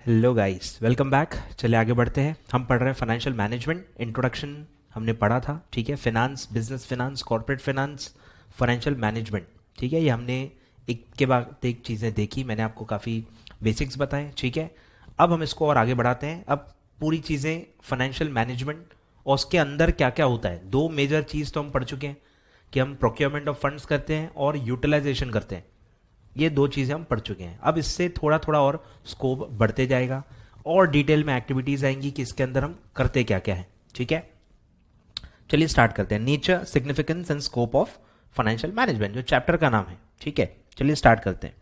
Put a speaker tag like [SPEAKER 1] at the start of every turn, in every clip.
[SPEAKER 1] Hello guys, welcome back. चलिए आगे बढ़ते हैं। हम पढ़ रहे हैं फाइनेंशियल मैनेजमेंट इंट्रोडक्शन। हमने पढ़ा था, ठीक है, finance, business finance, corporate finance, financial management, ठीक है। ये हमने एक के बाद एक चीज़ें देखी, मैंने आपको काफ़ी बेसिक्स बताए, ठीक है। अब हम इसको और आगे बढ़ाते हैं। अब पूरी चीज़ें फाइनेंशियल मैनेजमेंट और उसके अंदर क्या क्या होता है, दो मेजर चीज़ तो हम पढ़ चुके हैं कि हम प्रोक्योरमेंट ऑफ फंड्स करते हैं और यूटिलाइजेशन करते हैं। ये दो चीज़ें हम पढ़ चुके हैं। अब इससे थोड़ा थोड़ा और स्कोप बढ़ते जाएगा और डिटेल में एक्टिविटीज आएंगी कि इसके अंदर हम करते क्या क्या है, ठीक है। चलिए स्टार्ट करते हैं। Nature, significance and scope of financial management, जो चैप्टर का नाम है, ठीक है। चलिए स्टार्ट करते हैं।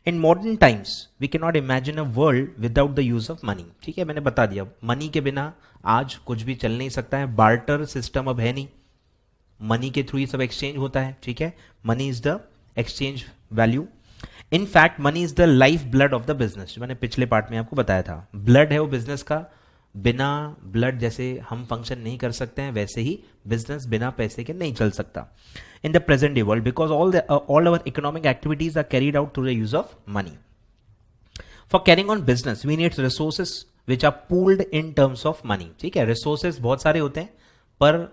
[SPEAKER 1] In modern times we can not imagine a world without the use of money, ठीक है। मैंने बता दिया, मनी के बिना आज कुछ भी चल नहीं सकता है। बार्टर सिस्टम अब है नहीं, मनी के थ्रू ही सब एक्सचेंज होता है, ठीक है। Money is the exchange value. In fact money is the life blood of the business, जो मैंने पिछले पार्ट में आपको बताया था। ब्लड है वो बिजनेस का, बिना ब्लड जैसे हम फंक्शन नहीं कर सकते हैं, वैसे ही बिजनेस बिना पैसे के नहीं चल सकता in the present day world, because all our economic activities are carried out through the use of money. For carrying on business we need resources which are pooled in terms of money, ठीक है। Resources बहुत सारे होते हैं, पर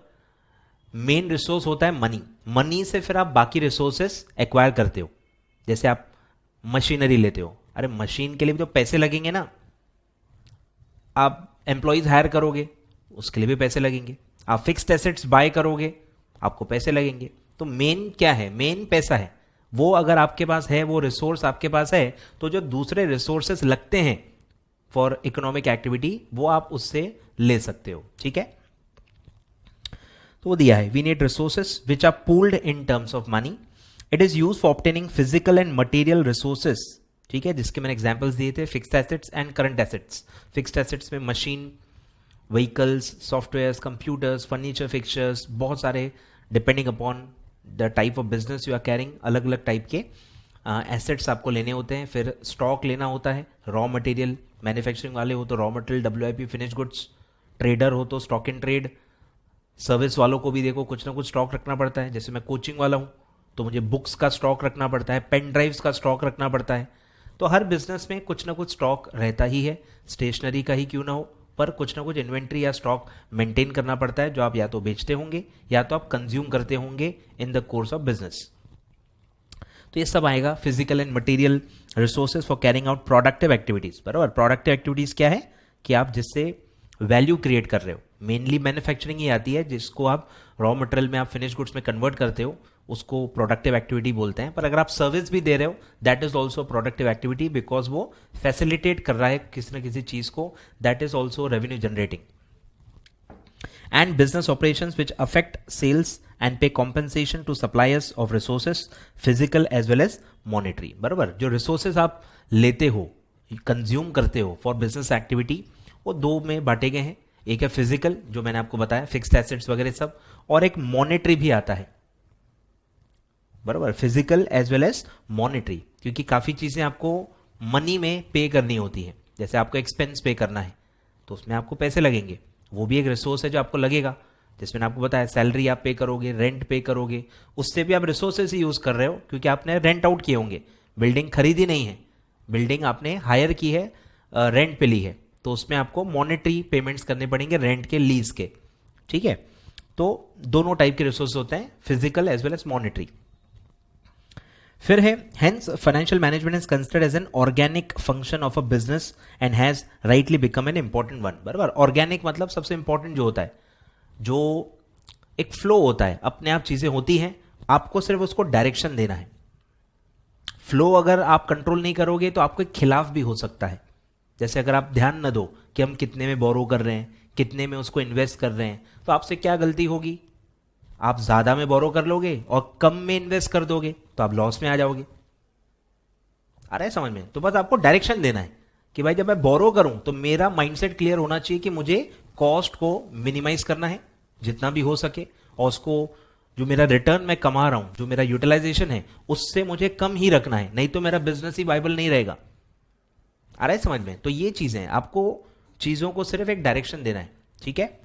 [SPEAKER 1] main resource होता है money. Money से फिर आप बाकी रिसोर्सेस एक्वायर करते हो। जैसे आप मशीनरी लेते हो, अरे मशीन के लिए भी तो पैसे लगेंगे ना। आप एम्प्लॉयज हायर करोगे, उसके लिए भी पैसे लगेंगे। आप फिक्स्ड एसेट्स बाय करोगे, आपको पैसे लगेंगे। तो मेन क्या है? मेन पैसा है। वो अगर आपके पास है, वो रिसोर्स आपके पास है, तो जो दूसरे रिसोर्सेस लगते हैं फॉर इकोनॉमिक एक्टिविटी, वो आप उससे ले सकते हो, ठीक है। तो वो दिया है, we need resources which are pooled in terms of money. It is use for obtaining physical and material resources, ठीक है, जिसके मैंने एग्जांपल्स दिए थे, fixed assets and current assets. Fixed assets में machine, vehicles, softwares, computers, furniture, fixtures, बहुत सारे, depending upon the type of business you are carrying, अलग अलग टाइप के एसेट्स आपको लेने होते हैं। फिर स्टॉक लेना होता है, रॉ मटेरियल, मैन्युफैक्चरिंग वाले हो तो raw material, WIP, finish goods, trader हो तो स्टॉक इन ट्रेड, सर्विस वालों को भी देखो कुछ ना कुछ स्टॉक रखना पड़ता है। जैसे मैं कोचिंग वाला हूँ तो मुझे बुक्स का स्टॉक रखना पड़ता है, पेन ड्राइव्स का स्टॉक रखना पड़ता है। तो हर बिजनेस में कुछ ना कुछ स्टॉक रहता ही है, स्टेशनरी का ही क्यों ना हो, पर कुछ ना कुछ इन्वेंट्री या स्टॉक मेंटेन करना पड़ता है, जो आप या तो बेचते होंगे या तो आप कंज्यूम करते होंगे in the course of business. तो ये सब आएगा, physical and material resources for carrying out productive activities. बराबर, प्रोडक्टिव एक्टिविटीज क्या है कि आप जिससे वैल्यू क्रिएट कर रहे हो। मेनली मैन्युफैक्चरिंग ही आती है, जिसको आप रॉ मटेरियल में आप फिनिश गुड्स में कन्वर्ट करते हो, उसको प्रोडक्टिव एक्टिविटी बोलते हैं। पर अगर आप सर्विस भी दे रहे हो, that is also productive activity, because वो फैसिलिटेट कर रहा है किसी न किसी चीज को, that is also revenue generating. And business operations which affect sales and pay compensation to suppliers of resources, physical as well as monetary. बराबर, जो रिसोर्सेज आप लेते हो, कंज्यूम करते हो फॉर बिजनेस एक्टिविटी, वो दो में बांटे गए हैं। एक है फिजिकल, जो मैंने आपको बताया, फिक्स्ड एसेट्स वगैरह सब, और एक मॉनेटरी भी आता है। बराबर, physical as well as monetary, क्योंकि काफी चीजें आपको मनी में पे करनी होती है। जैसे आपको एक्सपेंस पे करना है तो उसमें आपको पैसे लगेंगे, वो भी एक रिसोर्स है जो आपको लगेगा। जैसे मैंने आपको बताया, सैलरी आप पे करोगे, रेंट पे करोगे, उससे भी आप रिसोर्सेज ही यूज कर रहे हो, क्योंकि आपने रेंट आउट किए होंगे। बिल्डिंग खरीदी नहीं है, बिल्डिंग आपने हायर की है, रेंट पे ली है, तो उसमें आपको मॉनेटरी पेमेंट्स करने पड़ेंगे, रेंट के, लीज के, ठीक है। तो दोनों टाइप के रिसोर्स होते हैं, physical as well as monetary. फिर है, hence financial management is considered as an organic function of a business and has rightly become an important one. बराबर, ऑर्गेनिक मतलब सबसे इंपॉर्टेंट जो होता है, जो एक फ्लो होता है, अपने आप चीजें होती हैं, आपको सिर्फ उसको डायरेक्शन देना है। फ्लो अगर आप कंट्रोल नहीं करोगे तो आपके खिलाफ भी हो सकता है। जैसे अगर आप ध्यान न दो कि हम कितने में बोरो कर रहे हैं, कितने में उसको इन्वेस्ट कर रहे हैं, तो आपसे क्या गलती होगी? आप ज्यादा में बोरो कर लोगे और कम में इन्वेस्ट कर दोगे तो आप लॉस में आ जाओगे। आ रहा है समझ में? तो बस आपको डायरेक्शन देना है कि भाई जब मैं बोरो करूं तो मेरा माइंडसेट क्लियर होना चाहिए कि मुझे कॉस्ट को मिनिमाइज करना है जितना भी हो सके, और उसको जो मेरा रिटर्न मैं कमा रहा हूं, जो मेरा यूटिलाइजेशन है, उससे मुझे कम ही रखना है, नहीं तो मेरा बिजनेस ही वाइबल नहीं रहेगा। आ रहा है समझ में? तो ये चीजें आपको चीजों को सिर्फ एक डायरेक्शन देना है, ठीक है।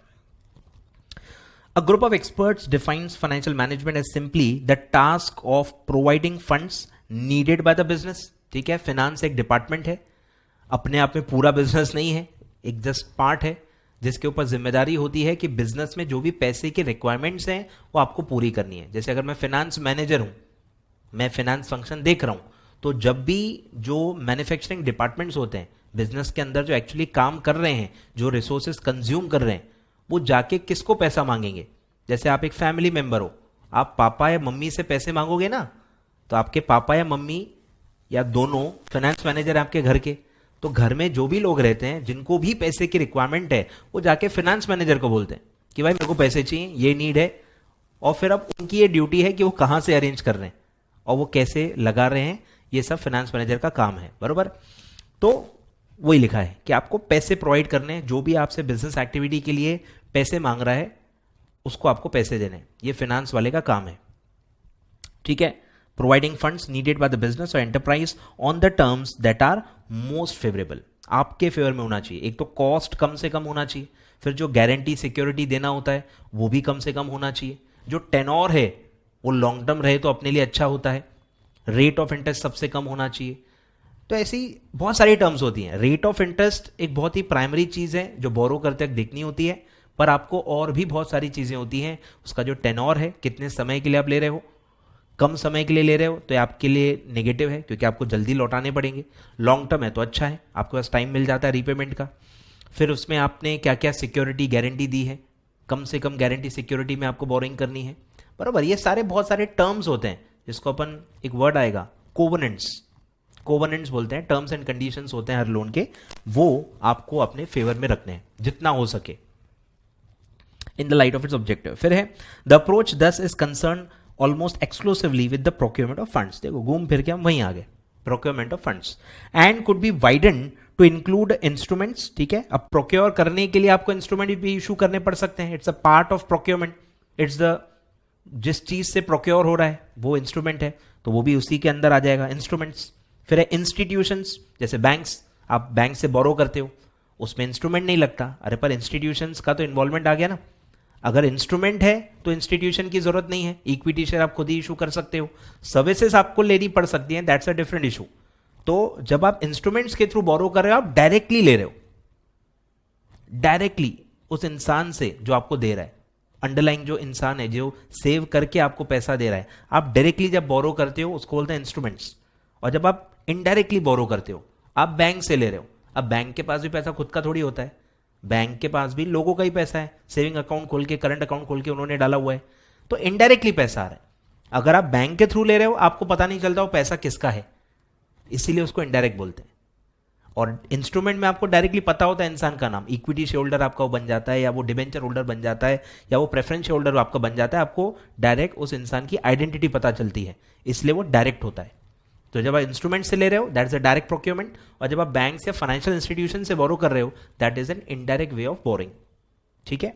[SPEAKER 1] A group of experts defines financial management as simply the task of providing funds needed by the business, ठीक है। फिनांस एक डिपार्टमेंट है, अपने आप में पूरा बिजनेस नहीं है, एक जस्ट पार्ट है जिसके ऊपर जिम्मेदारी होती है कि बिजनेस में जो भी पैसे की रिक्वायरमेंट्स हैं वो आपको पूरी करनी है। जैसे अगर मैं फाइनेंस मैनेजर हूं, मैं फाइनेंस फंक्शन देख रहा हूं, तो जब भी जो मैन्युफैक्चरिंग डिपार्टमेंट्स होते हैं बिजनेस के अंदर, जो एक्चुअली काम कर रहे हैं, जो रिसोर्सेज कंज्यूम कर रहे हैं, वो जाके किसको पैसा मांगेंगे? जैसे आप एक फैमिली मेंबर हो, आप पापा या मम्मी से पैसे मांगोगे ना, तो आपके पापा या मम्मी या दोनों फाइनेंस मैनेजर आपके घर के, तो घर में जो भी लोग रहते हैं जिनको भी पैसे की रिक्वायरमेंट है, वो जाके फाइनेंस मैनेजर को बोलते हैं कि भाई मेरे को पैसे चाहिए, ये नीड है। और फिर अब उनकी ये ड्यूटी है कि वो कहां से अरेंज कर रहे हैं और वो कैसे लगा रहे हैं, ये सब फाइनेंस मैनेजर का काम है, बरोबर। तो वही लिखा है कि आपको पैसे प्रोवाइड करने हैं, जो भी आपसे बिजनेस एक्टिविटी के लिए पैसे मांग रहा है उसको आपको पैसे देने हैं, ये फाइनेंस वाले का काम है, ठीक है। Providing funds needed by the business और enterprise on the terms that are most favourable, आपके फेवर में होना चाहिए। एक तो कॉस्ट कम से कम होना चाहिए, फिर जो गारंटी सिक्योरिटी देना होता है वो भी कम से कम होना चाहिए, जो टेनोर है वो लॉन्ग टर्म रहे तो अपने लिए अच्छा होता है, रेट ऑफ इंटरेस्ट सबसे कम होना चाहिए। तो ऐसी बहुत सारी टर्म्स होती हैं। रेट ऑफ इंटरेस्ट एक बहुत ही प्राइमरी चीज है जो बोरो करते वक्त देखनी होती है, पर आपको और भी बहुत सारी चीजें होती हैं। उसका जो टेनोर है, कितने समय के लिए आप ले रहे हो, कम समय के लिए ले रहे हो तो आपके लिए नेगेटिव है क्योंकि आपको जल्दी लौटाने पड़ेंगे। लॉन्ग टर्म है तो अच्छा है, आपके पास टाइम मिल जाता है रीपेमेंट का। फिर उसमें आपने क्या क्या सिक्योरिटी गारंटी दी है, कम से कम गारंटी सिक्योरिटी में आपको बोरिंग करनी है, बराबर। ये सारे बहुत सारे टर्म्स होते हैं जिसको अपन, एक वर्ड आएगा कोवेनेंट्स, कोवेनेंट्स बोलते हैं, टर्म्स एंड कंडीशंस होते हैं हर लोन के, वो आपको अपने फेवर में रखने हैं जितना हो सके in the light of its objective. फिर है the approach thus is concern almost exclusively with the procurement of funds. देखो घूम फिर के हम वहीं आ गए, procurement of funds and could be widen to include instruments, ठीक है। अब प्रोक्योर करने के लिए आपको इंस्ट्रूमेंट भी इशू करने पड़ सकते हैं, it's a part of procurement, it's the, जिस चीज से प्रोक्योर हो रहा है वो इंस्ट्रूमेंट है तो वो भी उसी के अंदर आ जाएगा, इंस्ट्रूमेंट्स। फिर है इंस्टीट्यूशंस, जैसे बैंक्स, आप बैंक से बोरो करते हो उसमें इंस्ट्रूमेंट नहीं लगता, अरे पर इंस्टीट्यूशंस का तो इन्वॉल्वमेंट आ गया ना। अगर इंस्ट्रूमेंट है तो इंस्टीट्यूशन की जरूरत नहीं है, इक्विटी शेयर आप खुद ही इशू कर सकते हो, सर्विसेज आपको लेनी पड़ सकती हैं, दैट्स अ डिफरेंट इशू। तो जब आप इंस्ट्रूमेंट्स के थ्रू बोरो कर रहे हो, आप डायरेक्टली ले रहे हो, डायरेक्टली उस इंसान से जो आपको दे रहा है, अंडरलाइंग जो इंसान है जो सेव करके आपको पैसा दे रहा है, आप डायरेक्टली जब बोरो करते हो उसको बोलते हैं इंस्ट्रूमेंट्स। और जब आप इनडायरेक्टली बोरो करते हो, आप बैंक से ले रहे हो, अब बैंक के पास भी पैसा खुद का थोड़ी होता है, बैंक के पास भी लोगों का ही पैसा है, सेविंग अकाउंट खोल के, करंट अकाउंट खोल के उन्होंने डाला हुआ है, तो इनडायरेक्टली पैसा आ रहा है। अगर आप बैंक के थ्रू ले रहे हो आपको पता नहीं चलता वो पैसा किसका है, इसीलिए उसको इनडायरेक्ट बोलते हैं। और इंस्ट्रूमेंट में आपको डायरेक्टली पता होता है इंसान का नाम, इक्विटी शेयर होल्डर आपका वो बन जाता है, या वो डिबेंचर होल्डर बन जाता है, या वो प्रेफरेंस शेयर होल्डर आपका बन जाता है, आपको डायरेक्ट उस इंसान की आइडेंटिटी पता चलती है, इसलिए वो डायरेक्ट होता है। तो जब आप इंस्ट्रूमेंट से ले रहे हो that is a direct procurement, और जब आप बैंक से, फाइनेंशियल इंस्टीट्यूशन से बोरो कर रहे हो that is an indirect way of borrowing, ठीक है।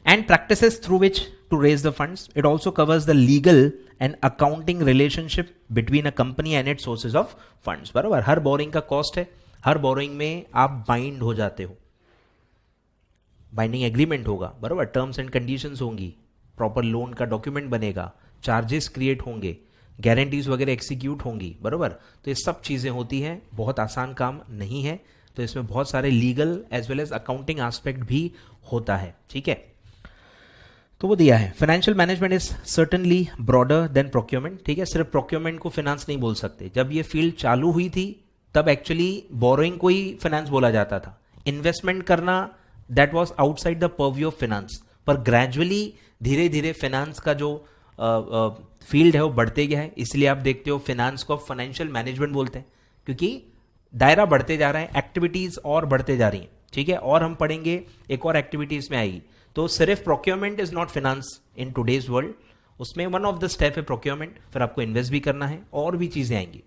[SPEAKER 1] And practices through which to raise the funds, it also covers the legal and accounting relationship between a company and its sources of funds, बराबर। हर boring का cost है, हर boring में आप bind हो जाते हो, बाइंडिंग एग्रीमेंट होगा, बराबर, टर्म्स एंड कंडीशंस होंगी, प्रॉपर लोन का डॉक्यूमेंट बनेगा, चार्जेस क्रिएट होंगे, गारंटीज वगैरह एग्जीक्यूट होंगी, बराबर। तो ये सब चीजें होती हैं, बहुत आसान काम नहीं है, तो इसमें बहुत सारे legal as well as accounting aspect भी होता है, ठीक है। तो वो दिया है, financial management is certainly broader than procurement, ठीक है। सिर्फ प्रोक्योरमेंट को फाइनेंस नहीं बोल सकते, जब ये फील्ड चालू हुई थी तब एक्चुअली बोरोइंग को ही फाइनेंस बोला जाता था, इन्वेस्टमेंट करना that was outside the purview of finance, पर ग्रेजुअली धीरे धीरे फाइनेंस का जो फील्ड है वो बढ़ते गया है, इसलिए आप देखते हो फाइनेंस को फाइनेंशियल मैनेजमेंट बोलते हैं, क्योंकि दायरा बढ़ते जा रहा है, एक्टिविटीज और बढ़ते जा रही हैं, ठीक है। और हम पढ़ेंगे एक और एक्टिविटी इसमें आएगी, तो सिर्फ procurement is not finance in today's world, उसमें वन ऑफ द स्टेप है प्रोक्योरमेंट, फिर आपको इन्वेस्ट भी करना है और भी चीजें आएंगी।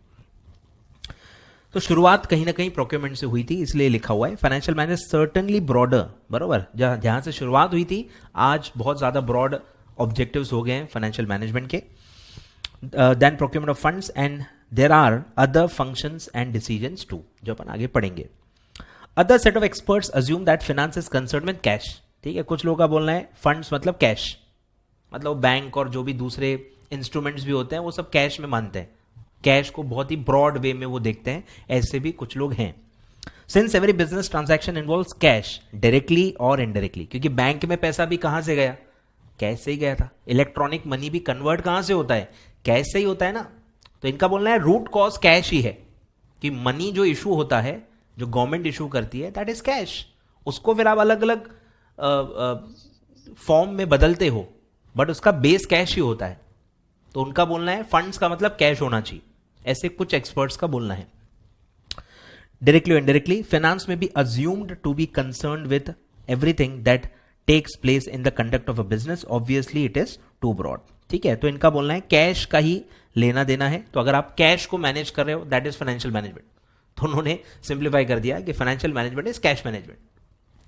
[SPEAKER 1] तो शुरुआत कहीं ना कहीं प्रोक्योरमेंट से हुई थी, इसलिए लिखा हुआ है फाइनेंशियल मैनेजमेंट सर्टनली ब्रॉडर, बराबर। जहां से शुरुआत हुई थी आज बहुत ज्यादा ब्रॉड ऑब्जेक्टिव्स हो गए हैं फाइनेंशियल मैनेजमेंट के, then procurement of funds and there are other functions and decisions too, जो अपन आगे पढ़ेंगे। Other set of experts assume that finance is concerned with cash, ठीक है। कुछ लोगों का बोलना है फंड्स मतलब कैश, मतलब बैंक और जो भी दूसरे इंस्ट्रूमेंट्स भी होते हैं वो सब कैश में मानते हैं, कैश को बहुत ही ब्रॉड वे में वो देखते हैं, ऐसे भी कुछ लोग हैं। Since every business transaction involves cash directly और इनडायरेक्टली, क्योंकि बैंक में पैसा भी कहां से गया, कैश से ही गया था। इलेक्ट्रॉनिक मनी भी कन्वर्ट कहां से होता है, कैश से ही होता है ना। तो इनका बोलना है रूट कॉज कैश ही है, कि मनी जो इशू होता है, जो गवर्नमेंट इशू करती है, दैट इज कैश। उसको फिर आप अलग अलग फॉर्म में बदलते हो, बट उसका बेस कैश ही होता है। तो उनका बोलना है फंड्स का मतलब कैश होना चाहिए, ऐसे कुछ एक्सपर्ट्स का बोलना है। डायरेक्टली और इनडायरेक्टली फाइनेंस में be assumed to be concerned with everything that takes place in the conduct of a business, obviously it is too broad. ठीक है, तो इनका बोलना है कैश का ही लेना देना है। तो अगर आप कैश को मैनेज कर रहे हो, दैट इज फाइनेंशियल मैनेजमेंट। तो उन्होंने सिंप्लीफाई कर दिया कि financial management is cash management.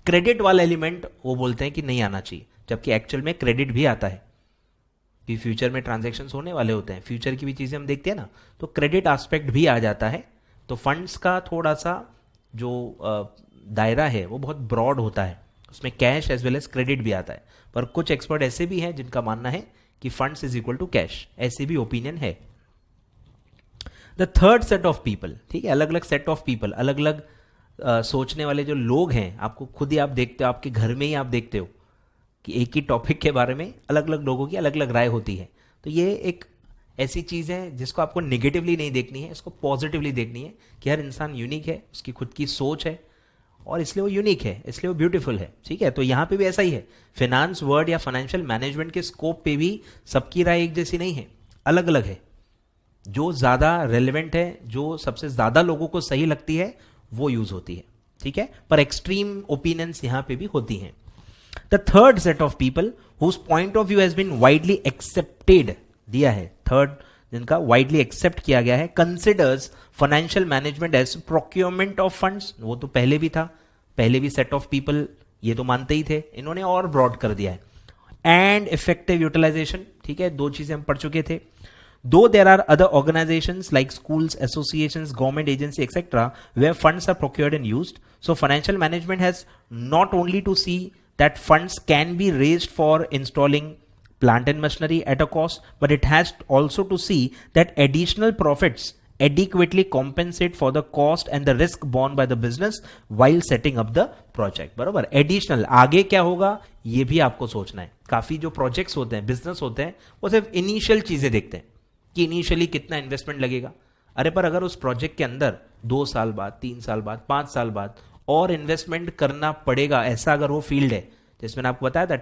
[SPEAKER 1] Credit वाला एलिमेंट वो बोलते हैं कि नहीं आना चाहिए, जबकि एक्चुअल में क्रेडिट भी आता है, कि फ्यूचर में ट्रांजैक्शंस होने वाले होते हैं, फ्यूचर की भी चीजें हम देखते हैं ना, तो क्रेडिट एस्पेक्ट भी आ जाता है। तो फंड्स का थोड़ा सा जो दायरा है वो बहुत ब्रॉड होता है, उसमें cash as well as credit भी आता है। पर कुछ एक्सपर्ट ऐसे भी हैं जिनका मानना है कि funds is equal to cash, ऐसे भी ओपिनियन है। The third set of people, ठीक है, अलग अलग सेट ऑफ पीपल, अलग अलग सोचने वाले जो लोग हैं, आपको खुद ही आप देखते हो, आपके घर में ही आप देखते हो कि एक ही टॉपिक के बारे में अलग अलग लोगों की अलग अलग राय होती है। तो ये एक ऐसी चीज़ है जिसको आपको नेगेटिवली नहीं देखनी है, इसको पॉजिटिवली देखनी है कि हर इंसान यूनिक है, उसकी खुद की सोच है और इसलिए वो यूनिक है, इसलिए वो ब्यूटीफुल है। ठीक है, तो यहाँ पे भी ऐसा ही है। फिनांस वर्ड या फाइनेंशियल मैनेजमेंट के स्कोप पे भी सबकी राय एक जैसी नहीं है, अलग अलग है। जो ज़्यादा रेलिवेंट है, जो सबसे ज़्यादा लोगों को सही लगती है, वो यूज होती है। ठीक है, पर एक्सट्रीम ओपिनियंस यहाँ पे भी होती हैं। The third set of people whose point of view has been widely accepted, दिया है थर्ड, जिनका वाइडली एक्सेप्ट किया गया है, considers financial management as procurement of funds. वो तो पहले भी था, पहले भी सेट ऑफ पीपल ये तो मानते ही थे, इन्होंने और ब्रॉड कर दिया है। एंड इफेक्टिव यूटिलाइजेशन, ठीक है, दो चीजें हम पढ़ चुके थे। Though there are other organizations like schools, associations, government agency, etc., where funds are procured and used, so financial management has not only to see that funds can be raised for installing plant and machinery at a cost, but it has also to see that additional profits adequately compensate for the cost and the risk borne by the business while setting up the project. बरोबर, additional आगे क्या होगा ये भी आपको सोचना है। काफी जो प्रोजेक्ट्स होते हैं, बिजनेस होते हैं, वो सिर्फ इनिशियल चीजें देखते हैं कि इनिशियली कितना इन्वेस्टमेंट लगेगा। अरे पर अगर उस प्रोजेक्ट के अंदर 2 साल बाद, 3 साल बाद, 5 साल बाद और इन्वेस्टमेंट करना पड़ेगा, ऐसा अगर वो फील्ड है जिसमें मैंने आपको बताया था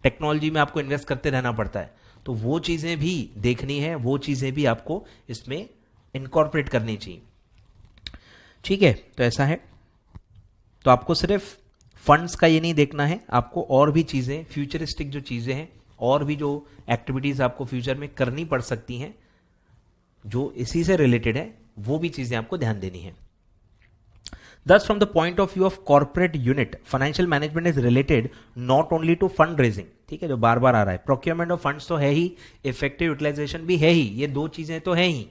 [SPEAKER 1] टेक्नोलॉजी में आपको इन्वेस्ट करते रहना पड़ता है, तो वो चीजें भी देखनी है, वो चीजें भी आपको इसमें इनकॉर्पोरेट करनी चाहिए। ठीक है, तो ऐसा है। तो आपको सिर्फ फंड्स का ये नहीं देखना है, आपको और भी चीजें, फ्यूचरिस्टिक जो चीजें हैं, और भी जो एक्टिविटीज आपको फ्यूचर में करनी पड़ सकती हैं जो इसी से रिलेटेड है, वो भी चीजें आपको ध्यान देनी है। Thus, from the point of view of corporate unit, financial management is related not only to fund raising, ठीक है, जो बार बार आ रहा है, procurement of funds तो है ही, effective utilization भी है ही, ये दो चीजें तो है ही,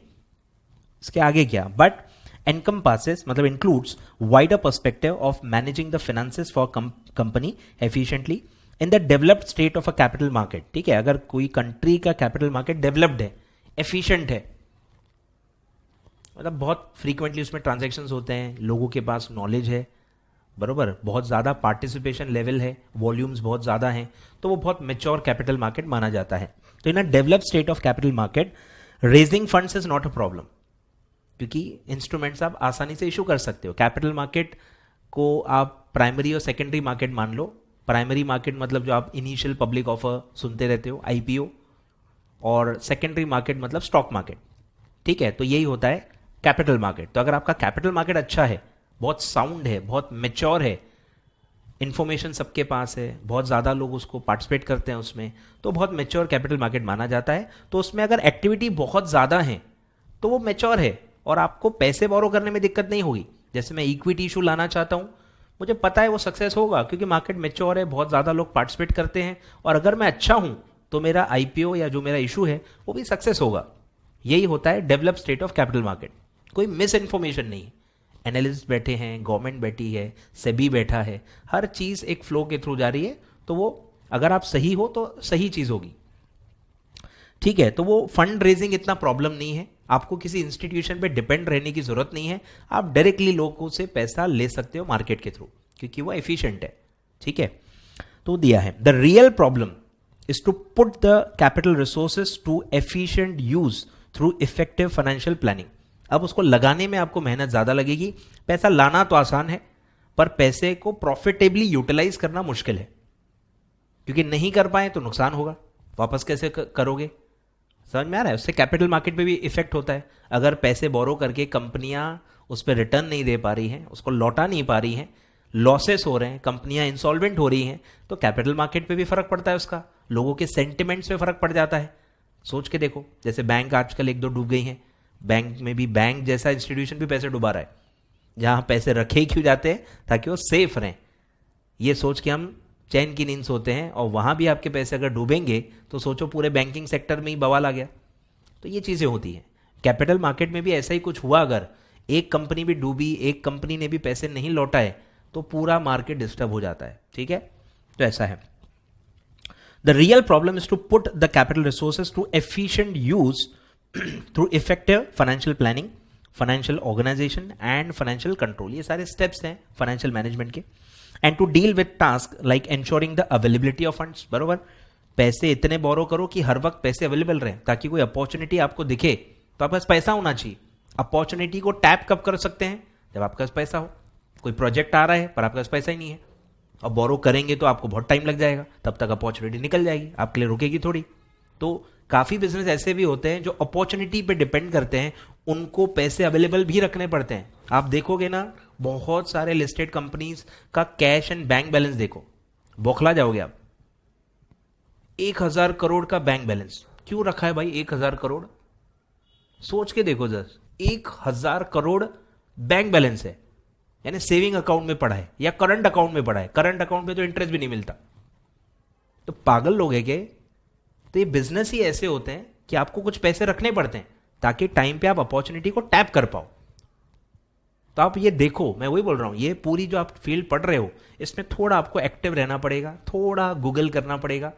[SPEAKER 1] इसके आगे क्या, but encompasses मतलब includes wider perspective of managing the finances for company efficiently in the developed state of a capital market। ठीक है, अगर कोई कंट्री का कैपिटल मार्केट डेवलप्ड है, एफिशिएंट है, मतलब बहुत फ्रीक्वेंटली उसमें ट्रांजैक्शंस होते हैं, लोगों के पास नॉलेज है, बरोबर, बहुत ज़्यादा पार्टिसिपेशन लेवल है, वॉल्यूम्स बहुत ज़्यादा हैं, तो वो बहुत मेच्योर कैपिटल मार्केट माना जाता है। तो in a developed state of capital market raising funds is not a problem, क्योंकि इंस्ट्रूमेंट्स आप आसानी से इशू कर सकते हो। कैपिटल मार्केट को आप प्राइमरी और सेकेंडरी मार्केट मान लो। प्राइमरी मार्केट मतलब जो आप इनिशियल पब्लिक ऑफर सुनते रहते हो, आईपीओ, और सेकेंडरी मार्केट मतलब स्टॉक मार्केट। ठीक है, तो यही होता है कैपिटल मार्केट। तो अगर आपका कैपिटल मार्केट अच्छा है, बहुत साउंड है, बहुत मेच्योर है, इंफॉर्मेशन सबके पास है, बहुत ज़्यादा लोग उसको पार्टिसिपेट करते हैं उसमें, तो बहुत मेच्योर कैपिटल मार्केट माना जाता है। तो उसमें अगर एक्टिविटी बहुत ज़्यादा है तो वो मेच्योर है और आपको पैसे बोरो करने में दिक्कत नहीं होगी। जैसे मैं इक्विटी इशू लाना चाहता हूँ, मुझे पता है वो सक्सेस होगा क्योंकि मार्केट मेच्योर है, बहुत ज़्यादा लोग पार्टिसिपेट करते हैं, और अगर मैं अच्छा हूँ तो मेरा आईपीओ या जो मेरा इशू है वो भी सक्सेस होगा। यही होता है develop state of capital market. कोई मिस इन्फॉर्मेशन नहीं है, एनालिस्ट बैठे हैं, गवर्नमेंट बैठी है, सेबी बैठा है, हर चीज़ एक फ्लो के थ्रू जा रही है, तो वो अगर आप सही हो तो सही चीज़ होगी। ठीक है, तो वो फंड रेजिंग इतना प्रॉब्लम नहीं है, आपको किसी इंस्टीट्यूशन पे डिपेंड रहने की जरूरत नहीं है, आप डायरेक्टली लोगों से पैसा ले सकते हो मार्केट के थ्रू, क्योंकि वो एफिशिएंट है, ठीक है। तो दिया है the real problem is to put the capital resources to efficient use through effective financial planning. अब उसको लगाने में आपको मेहनत ज्यादा लगेगी, पैसा लाना तो आसान है पर पैसे को प्रॉफिटेबली यूटिलाइज करना मुश्किल है, क्योंकि नहीं कर पाए तो नुकसान होगा, वापस कैसे करोगे, समझ में आ रहा है। उससे कैपिटल मार्केट पे भी इफेक्ट होता है। अगर पैसे बोरो करके कंपनियां उस पर रिटर्न नहीं दे पा रही हैं, उसको लौटा नहीं पा रही हैं, लॉसेस हो रहे हैं, कंपनियां इंसॉल्वेंट हो रही हैं, तो कैपिटल मार्केट पे भी फर्क पड़ता है, उसका लोगों के सेंटिमेंट्स पे फर्क पड़ जाता है। सोच के देखो, जैसे बैंक आजकल एक दो डूब गई हैं, बैंक में भी बैंक जैसा इंस्टीट्यूशन भी पैसे डुबा रहा है, जहां पैसे रखे ही क्यों जाते हैं, ताकि वो सेफ रहें। ये सोच के हम चैन की नींद सोते हैं, और वहां भी आपके पैसे अगर डूबेंगे तो सोचो पूरे बैंकिंग सेक्टर में ही बवाल आ गया। तो ये चीजें होती हैं। कैपिटल मार्केट में भी ऐसा ही कुछ हुआ, अगर एक कंपनी भी डूबी, एक कंपनी ने भी पैसे नहीं लौटाए, तो पूरा मार्केट डिस्टर्ब हो जाता है, ठीक है। तो ऐसा है। The real problem is to put the capital resources to efficient use through effective financial planning, financial organisation and financial control. ये सारे स्टेप्स हैं फाइनेंशियल मैनेजमेंट के। And to deal with task like ensuring the availability of funds, बरोबर, पैसे इतने बोरो करो कि हर वक्त पैसे अवेलेबल रहे, ताकि कोई अपॉर्चुनिटी आपको दिखे तो आपके पास पैसा होना चाहिए। अपॉर्चुनिटी को टैप कब कर सकते हैं, जब आपके पास पैसा हो। कोई प्रोजेक्ट आ रहा है पर आपके पास पैसा ही नहीं है, अब बोरो करेंगे तो आपको बहुत टाइम लग जाएगा, तब तक अपॉर्चुनिटी निकल जाएगी, आपके लिए रुकेगी थोड़ी। तो काफी बिजनेस ऐसे भी होते हैं जो अपॉर्चुनिटी पे डिपेंड करते हैं, उनको पैसे अवेलेबल भी रखने पड़ते हैं। आप देखोगे ना, बहुत सारे लिस्टेड कंपनीज का कैश एंड बैंक बैलेंस देखो, बौखला जाओगे आप। 1,000 करोड़ का बैंक बैलेंस क्यों रखा है भाई? 1,000 करोड़ सोच के देखो जस्ट, 1,000 करोड़ बैंक बैलेंस है, यानी सेविंग अकाउंट में पड़ा है या करंट अकाउंट में पड़ा है। करंट अकाउंट में तो इंटरेस्ट भी नहीं मिलता। तो पागल लोग हैं के? तो ये बिजनेस ही ऐसे होते हैं कि आपको कुछ पैसे रखने पड़ते हैं ताकि टाइम पे आप अपॉर्चुनिटी को टैप कर पाओ। तो आप ये देखो, मैं वही बोल रहा हूं, ये पूरी जो आप फील्ड पढ़ रहे हो, इसमें थोड़ा आपको एक्टिव रहना पड़ेगा, थोड़ा गूगल करना पड़ेगा,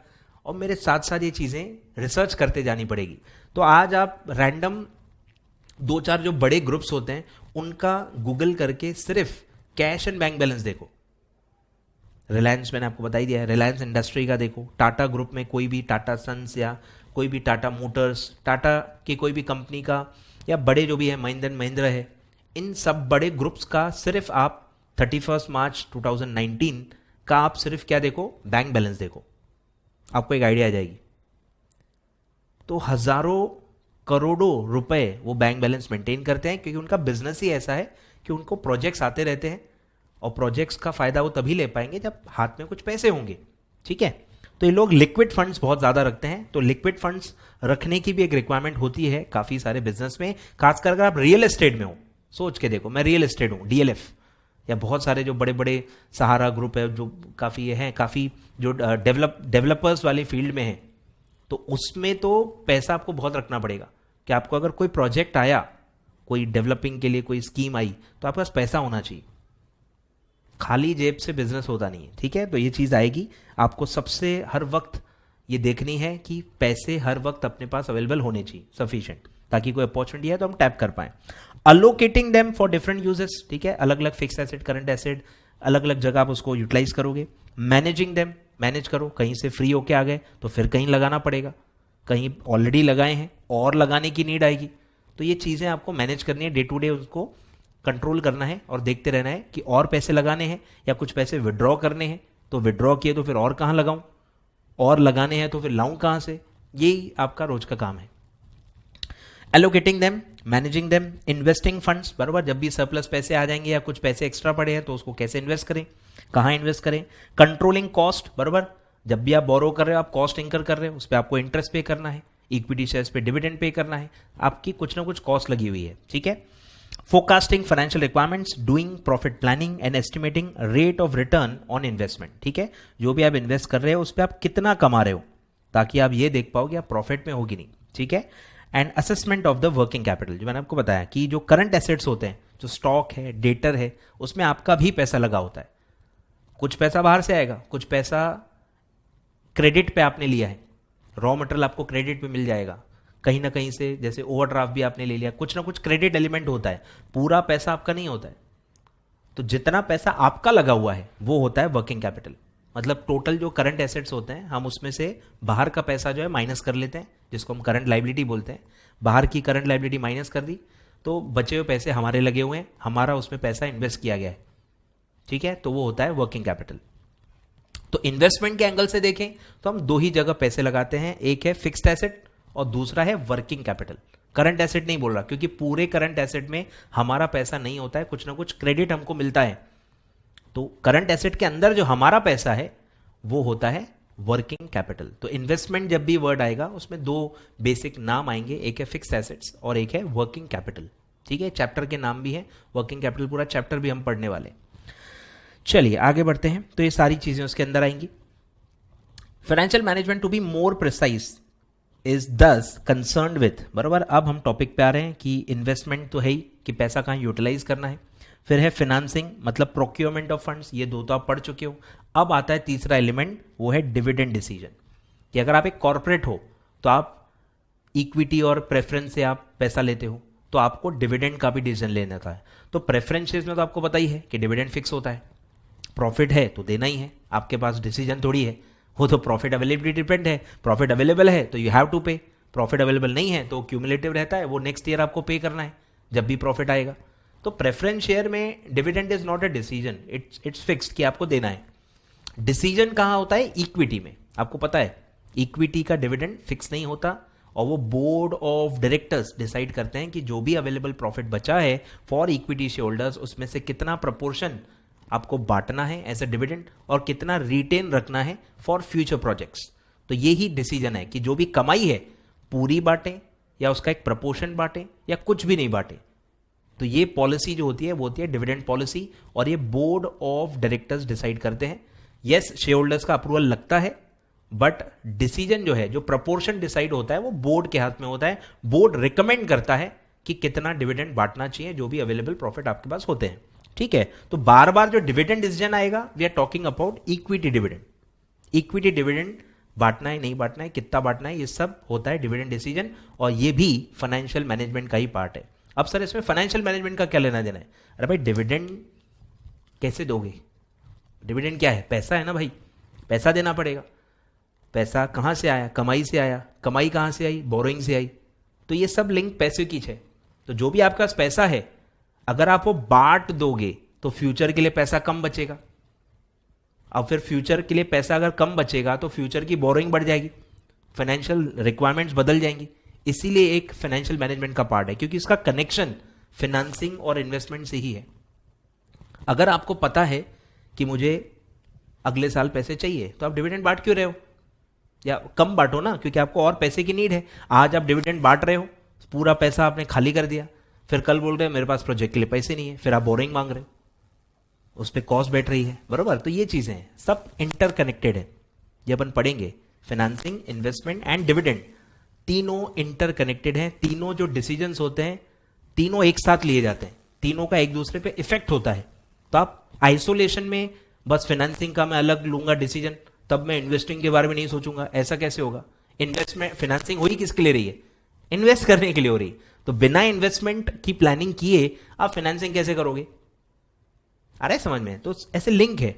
[SPEAKER 1] और मेरे साथ साथ ये चीजें रिसर्च करते जानी पड़ेगी। तो आज आप रैंडम 2-4 जो बड़े ग्रुप्स होते हैं उनका गूगल करके सिर्फ कैश एंड बैंक बैलेंस देखो। रिलायंस मैंने आपको बता ही दिया है, रिलायंस इंडस्ट्री का देखो, टाटा ग्रुप में कोई भी टाटा सन्स या कोई भी टाटा मोटर्स, टाटा की कोई भी कंपनी का, या बड़े जो भी है महिंद्रा एंड महिंद्रा है, इन सब बड़े ग्रुप्स का सिर्फ आप 31 मार्च 2019 का आप सिर्फ क्या देखो, बैंक बैलेंस देखो, आपको एक आइडिया आ जाएगी। तो हजारों करोड़ों रुपए वो बैंक बैलेंस मेंटेन करते हैं, क्योंकि उनका बिजनेस ही ऐसा है कि उनको प्रोजेक्ट्स आते रहते हैं, और प्रोजेक्ट्स का फायदा वो तभी ले पाएंगे जब हाथ में कुछ पैसे होंगे, ठीक है। तो ये लोग लिक्विड फंड्स बहुत ज्यादा रखते हैं। तो लिक्विड फंड्स रखने की भी एक रिक्वायरमेंट होती है काफी सारे बिजनेस में, खासकर अगर आप रियल एस्टेट में हो। सोच के देखो, मैं रियल एस्टेट हूं, डीएलएफ, या बहुत सारे जो बड़े बड़े सहारा ग्रुप है जो काफी ये हैं, काफी जो डेवलपर्स वाली फील्ड में है, तो उसमें तो पैसा आपको बहुत रखना पड़ेगा कि आपको अगर कोई प्रोजेक्ट आया, कोई डेवलपिंग के लिए कोई स्कीम आई, तो आपके पास पैसा होना चाहिए। खाली जेब से बिजनेस होता नहीं है, ठीक है। तो ये चीज आएगी आपको, सबसे हर वक्त ये देखनी है कि पैसे हर वक्त अपने पास अवेलेबल होने चाहिए सफिशिएंट, ताकि कोई अपॉर्चुनिटी है तो हम टैप कर पाए। Allocating them for different uses, ठीक है, अलग अलग फिक्स एसेट, करंट एसेट, अलग अलग जगह आप उसको यूटिलाइज करोगे। मैनेजिंग देम, मैनेज करो, कहीं से फ्री होके आ गए तो फिर कहीं लगाना पड़ेगा, कहीं ऑलरेडी लगाए हैं और लगाने की नीड आएगी। तो ये चीजें आपको मैनेज करनी है, डे टू डे उसको कंट्रोल करना है और देखते रहना है कि और पैसे लगाने हैं या कुछ पैसे विड्रॉ करने हैं, तो विड्रॉ किए तो फिर और कहां लगाऊं, और लगाने हैं तो फिर लाऊं कहां से। यही आपका रोज का काम है। Allocating them, managing them, investing funds, बराबर, जब भी सरप्लस पैसे आ जाएंगे या कुछ पैसे एक्स्ट्रा पड़े हैं तो उसको कैसे इन्वेस्ट करें, कहां इन्वेस्ट करें। कंट्रोलिंग कॉस्ट, बराबर, जब भी आप बोरो कर रहे हो, आप कॉस्ट इंकर कर रहे हो, उस पर आपको इंटरेस्ट पे करना है, इक्विटी शेयर्स पे डिविडेंड पे करना है, आपकी कुछ ना कुछ कॉस्ट लगी हुई है, ठीक है। Forecasting financial requirements, doing profit planning and estimating rate of return on investment, ठीक है। जो भी आप इन्वेस्ट कर रहे हो उस पर आप कितना कमा रहे हो, ताकि आप ये देख पाओ कि आप प्रॉफिट में होगी नहीं, ठीक है। And assessment of the working capital, जो मैंने आपको बताया कि जो करंट एसेट्स होते हैं, जो स्टॉक है, डेटर है, उसमें आपका भी पैसा लगा होता है। कुछ पैसा बाहर से आएगा, कुछ पैसा क्रेडिट पे आपने लिया है, रॉ मटेरियल आपको क्रेडिट पे मिल जाएगा, कहीं ना कहीं से, जैसे ओवरड्राफ्ट भी आपने ले लिया, कुछ ना कुछ क्रेडिट एलिमेंट होता है, पूरा पैसा आपका नहीं होता है। तो जितना पैसा आपका लगा हुआ है वो होता है वर्किंग कैपिटल। मतलब टोटल जो करंट एसेट्स होते हैं हम उसमें से बाहर का पैसा जो है माइनस कर लेते हैं, जिसको हम करंट लाइबिलिटी बोलते हैं। बाहर की करंट लाइबिलिटी माइनस कर दी तो बचे हुए पैसे हमारे लगे हुए हैं, हमारा उसमें पैसा इन्वेस्ट किया गया है, ठीक है, तो वो होता है वर्किंग कैपिटल। तो इन्वेस्टमेंट के एंगल से देखें तो हम दो ही जगह पैसे लगाते हैं, एक है फिक्स्ड एसेट और दूसरा है वर्किंग कैपिटल। करंट एसेट नहीं बोल रहा, क्योंकि पूरे करंट एसेट में हमारा पैसा नहीं होता है, कुछ ना कुछ क्रेडिट हमको मिलता है। तो करंट एसेट के अंदर जो हमारा पैसा है वो होता है वर्किंग कैपिटल। तो इन्वेस्टमेंट जब भी वर्ड आएगा उसमें दो बेसिक नाम आएंगे, एक है फिक्स्ड एसेट्स और एक है वर्किंग कैपिटल, ठीक है। चैप्टर के नाम भी है वर्किंग कैपिटल, पूरा चैप्टर भी हम पढ़ने वाले। चलिए आगे बढ़ते हैं। तो ये सारी चीजें उसके अंदर आएंगी। Financial management to be more precise is thus concerned with, बराबर। अब हम टॉपिक पे आ रहे हैं कि इन्वेस्टमेंट तो है ही कि पैसा कहाँ यूटिलाइज करना है, फिर है फिनांसिंग मतलब प्रोक्योरमेंट ऑफ फंड्स, ये दो तो आप पढ़ चुके हो। अब आता है तीसरा एलिमेंट, वो है डिविडेंड डिसीजन, कि अगर आप एक कॉर्पोरेट हो तो आप इक्विटी और प्रेफरेंस से आप पैसा लेते हो तो आपको डिविडेंड का भी डिसीजन लेना था। तो प्रेफरेंस शेयर्स में तो आपको पता ही है कि डिविडेंड फिक्स होता है, प्रॉफिट है तो देना ही है, आपके पास डिसीजन थोड़ी है, वो तो प्रॉफिट अवेलेबिलिटी डिपेंड है। प्रॉफिट अवेलेबल है तो यू हैव टू पे, प्रॉफिट अवेलेबल नहीं है तो क्यूमुलेटिव रहता है, वो नेक्स्ट ईयर आपको पे करना है जब भी प्रॉफिट आएगा। तो प्रेफरेंस शेयर में dividend is not a decision, it's fixed कि आपको देना है। डिसीजन कहां होता है? इक्विटी में। आपको पता है इक्विटी का डिविडेंड फिक्स नहीं होता और वो बोर्ड ऑफ डायरेक्टर्स डिसाइड करते हैं कि जो भी अवेलेबल प्रॉफिट बचा है फॉर इक्विटी शेयर होल्डर्स उसमें से कितना प्रपोर्शन आपको बांटना है एज अ डिविडेंड और कितना रिटेन रखना है फॉर फ्यूचर प्रोजेक्ट्स। तो ये ही डिसीजन है कि जो भी कमाई है पूरी बांटें या उसका एक प्रपोर्शन बांटें या कुछ भी नहीं बांटें। तो ये पॉलिसी जो होती है वो होती है डिविडेंड पॉलिसी और ये बोर्ड ऑफ डायरेक्टर्स डिसाइड करते हैं। यस, शेयर होल्डर्स का अप्रूवल लगता है बट डिसीजन जो है, जो प्रपोर्शन डिसाइड होता है वो बोर्ड के हाथ में होता है। बोर्ड रिकमेंड करता है कि कितना डिविडेंड बांटना चाहिए जो भी अवेलेबल प्रॉफिट आपके पास होते हैं, ठीक है। तो बार बार जो डिविडेंड डिसीजन आएगा we are talking about equity dividend. Equity dividend बांटना है नहीं बांटना है, कितना बांटना है, ये सब होता है डिविडेंड डिसीजन और ये भी फाइनेंशियल मैनेजमेंट का ही पार्ट है। अब सर इसमें फाइनेंशियल मैनेजमेंट का क्या लेना देना है? अरे भाई डिविडेंड कैसे दोगे? डिविडेंड क्या है? पैसा है ना भाई, पैसा देना पड़ेगा। पैसा कहां से आया? कमाई से आया। कमाई कहां से आई? बोरोइंग से आई। तो ये सब लिंक पैसे की है। तो जो भी आपके पास पैसा है अगर आप वो बांट दोगे तो फ्यूचर के लिए पैसा कम बचेगा। अब फिर फ्यूचर के लिए पैसा अगर कम बचेगा तो फ्यूचर की बोरोइंग बढ़ जाएगी, फाइनेंशियल रिक्वायरमेंट्स बदल जाएंगी। इसीलिए एक फाइनेंशियल मैनेजमेंट का पार्ट है क्योंकि इसका कनेक्शन फिनेंसिंग और इन्वेस्टमेंट से ही है। अगर आपको पता है कि मुझे अगले साल पैसे चाहिए तो आप डिविडेंड बांट क्यों रहे हो? या कम बांटो ना, क्योंकि आपको और पैसे की नीड है। आज आप डिविडेंड बांट रहे हो, पूरा पैसा आपने खाली कर दिया, फिर कल बोल रहे हो मेरे पास प्रोजेक्ट के लिए पैसे नहीं है, फिर आप बोरिंग मांग रहे हो, उस पर कॉस्ट बैठ रही है, बराबर। तो ये चीजें हैं, सब इंटरकनेक्टेड है। ये अपन पढ़ेंगे, फाइनेंसिंग, इन्वेस्टमेंट एंड डिविडेंड तीनों इंटरकनेक्टेड हैं। तीनों जो डिसीजंस होते हैं तीनों एक साथ लिए जाते हैं, तीनों का एक दूसरे पे इफेक्ट होता है। तो आप आइसोलेशन में बस फाइनेंसिंग का मैं अलग लूंगा डिसीजन, तब मैं इन्वेस्टिंग के बारे में नहीं सोचूंगा, ऐसा कैसे होगा? इन्वेस्टमेंट फाइनेंसिंग हो ही किसके लिए रही है? इन्वेस्ट करने के लिए हो रही। तो बिना इन्वेस्टमेंट की प्लानिंग किए आप फाइनेंसिंग कैसे करोगे? आ रहा है समझ में? तो ऐसे लिंक है।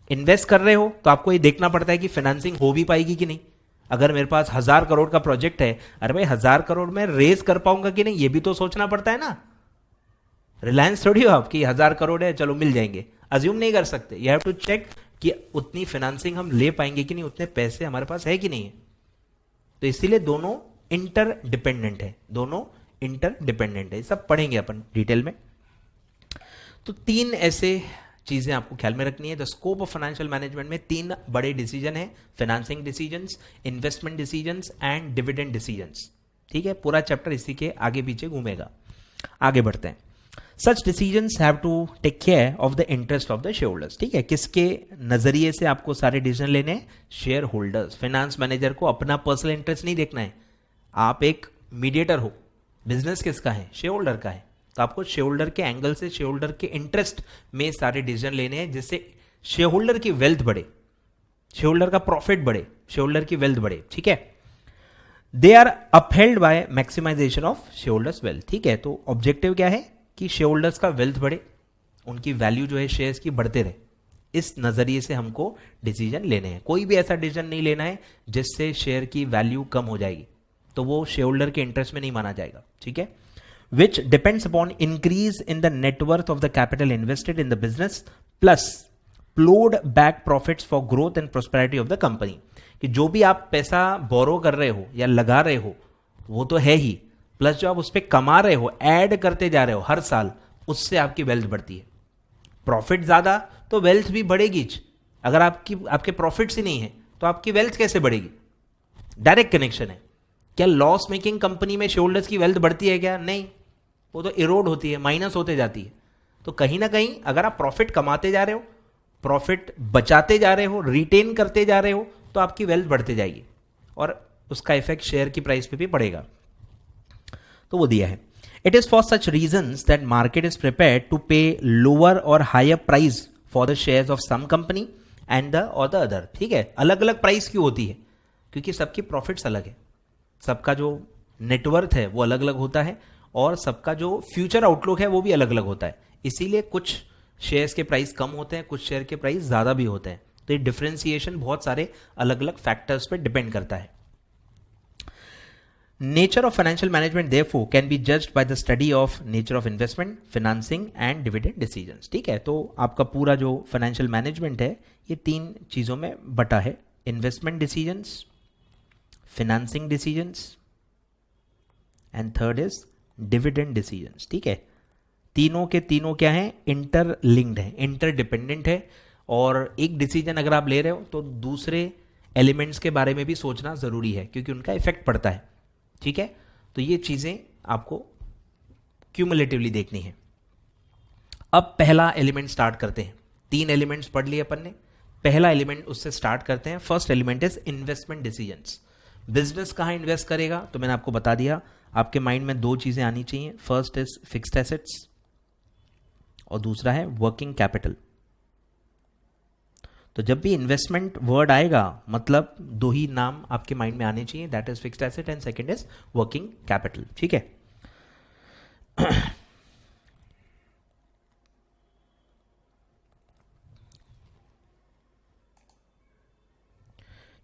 [SPEAKER 1] इन्वेस्ट कर रहे हो तो आपको ये देखना पड़ता है कि फाइनेंसिंग हो भी पाएगी कि नहीं। अगर मेरे पास 1000 करोड़ का प्रोजेक्ट है, अरे भाई 1000 करोड़ में रेज कर पाऊंगा कि नहीं, ये भी तो सोचना पड़ता है ना। रिलायंस थोड़ी हो आपकी 1000 करोड़ है चलो मिल जाएंगे, अज्यूम नहीं कर सकते। यू हैव टू चेक कि उतनी फाइनेंसिंग हम ले पाएंगे कि नहीं, उतने पैसे हमारे पास है कि नहीं है। तो इसीलिए दोनों इंटरडिपेंडेंट है, दोनों इंटरडिपेंडेंट है। सब पढ़ेंगे अपन डिटेल में। तो तीन ऐसे चीजें आपको ख्याल में रखनी है। The scope of financial management में तीन बड़े डिसीजन है, financing decisions, investment decisions and dividend decisions, ठीक है। पूरा चैप्टर इसी के आगे पीछे घूमेगा। आगे बढ़ते हैं। Such decisions have to take care of the interest of the share holders, ठीक है। किसके नजरिए से आपको सारे डिसीजन लेने हैं? Share holders. फाइनेंस मैनेजर को अपना पर्सनल इंटरेस्ट नहीं देखना है। आप एक मीडिएटर हो, बिजनेस किसका है? शेयर होल्डर का है। तो आपको शेयर होल्डर के एंगल से, शेयर होल्डर के इंटरेस्ट में सारे डिसीजन लेने हैं जिससे शेयर होल्डर की वेल्थ बढ़े, शेयर होल्डर का प्रॉफिट बढ़े, शेयर होल्डर की वेल्थ बढ़े, ठीक है। They are upheld by maximisation of share holders wealth. ठीक है, तो ऑब्जेक्टिव क्या है कि शेयर होल्डर्स का वेल्थ बढ़े, उनकी वैल्यू जो है शेयर्स की बढ़ते रहे। इस नजरिए से हमको डिसीजन लेने हैं। कोई भी ऐसा डिसीजन नहीं लेना है जिससे शेयर की वैल्यू कम हो जाएगी, तो वो शेयर होल्डर के इंटरेस्ट में नहीं माना जाएगा। ठीक है, which depends upon increase in the net worth of the capital invested in the business plus प्लोड back profits for growth and prosperity of the company. कि जो भी आप पैसा बोरो कर रहे हो या लगा रहे हो वो तो है ही, प्लस जो आप उस पर कमा रहे हो, ऐड करते जा रहे हो हर साल, उससे आपकी वेल्थ बढ़ती है। प्रॉफिट ज्यादा तो वेल्थ भी बढ़ेगी। अगर आपके प्रॉफिट्स ही नहीं है तो आपकी वेल्थ कैसे बढ़ेगी? डायरेक्ट कनेक्शन है। क्या लॉस मेकिंग कंपनी में शेयर होल्डर्स की वेल्थ बढ़ती है क्या? नहीं, वो तो इरोड होती है, माइनस होते जाती है। तो कहीं ना कहीं अगर आप प्रॉफिट कमाते जा रहे हो, प्रॉफिट बचाते जा रहे हो, रिटेन करते जा रहे हो, तो आपकी वेल्थ बढ़ते जाएगी और उसका इफेक्ट शेयर की प्राइस पे भी पड़ेगा। तो वो दिया है, it is for such reasons that market is prepared to pay lower और higher price for the shares of some company and the और द अदर। ठीक है, अलग अलग प्राइस क्यों होती है? क्योंकि सबकी प्रॉफिट्स अलग है, सबका जो नेटवर्थ है वो अलग अलग होता है और सबका जो फ्यूचर आउटलुक है वो भी अलग अलग होता है। इसीलिए कुछ शेयर्स के प्राइस कम होते हैं, कुछ शेयर के प्राइस ज़्यादा भी होते हैं। तो ये डिफरेंशिएशन बहुत सारे अलग अलग फैक्टर्स पे डिपेंड करता है। Nature of financial management therefore can be judged by the study of nature of investment, financing and dividend decisions. ठीक है, तो आपका पूरा जो फाइनेंशियल मैनेजमेंट है ये 3 चीज़ों में बटा है, investment decisions, financing decisions and third is dividend decisions. ठीक है, तीनों के तीनों क्या है? इंटरलिंक्ड है, इंटरडिपेंडेंट है। और एक डिसीजन अगर आप ले रहे हो तो दूसरे एलिमेंट्स के बारे में भी सोचना जरूरी है क्योंकि उनका इफेक्ट पड़ता है। ठीक है, तो ये चीजें आपको क्यूमुलेटिवली देखनी है। अब पहला एलिमेंट स्टार्ट करते हैं। 3 एलिमेंट्स पढ़ लिए अपन ने, पहला एलिमेंट उससे स्टार्ट करते हैं। First element is investment decisions. Business कहाँ इन्वेस्ट करेगा? तो मैंने आपको बता दिया, आपके माइंड में 2 चीजें आनी चाहिए। फर्स्ट इज फिक्स्ड एसेट्स और दूसरा है वर्किंग कैपिटल। तो जब भी इन्वेस्टमेंट वर्ड आएगा मतलब 2 ही नाम आपके माइंड में आने चाहिए, that is fixed asset and second is working capital. ठीक है,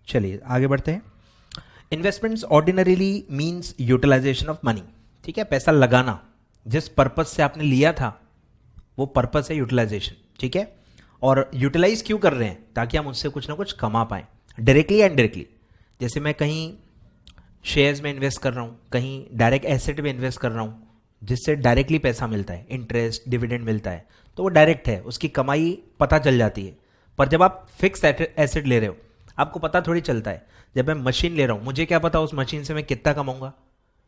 [SPEAKER 1] चलिए आगे बढ़ते हैं। Investments ordinarily means utilisation of money. ठीक है, पैसा लगाना, जिस पर्पस से आपने लिया था वो पर्पस है यूटिलाइजेशन। ठीक है, और यूटिलाइज क्यों कर रहे हैं? ताकि हम उससे कुछ ना कुछ कमा पाएं, डायरेक्टली एंड इनडायरेक्टली। जैसे मैं कहीं शेयर्स में इन्वेस्ट कर रहा हूं, कहीं डायरेक्ट एसेट में इन्वेस्ट कर रहा हूं, जिससे डायरेक्टली पैसा मिलता है, इंटरेस्ट डिविडेंड मिलता है, तो वो डायरेक्ट है, उसकी कमाई पता चल जाती है। पर जब आप फिक्स एसेट ले रहे हो आपको पता थोड़ी चलता है। जब मैं मशीन ले रहा हूं, मुझे क्या पता उस मशीन से मैं कितना कमाऊंगा?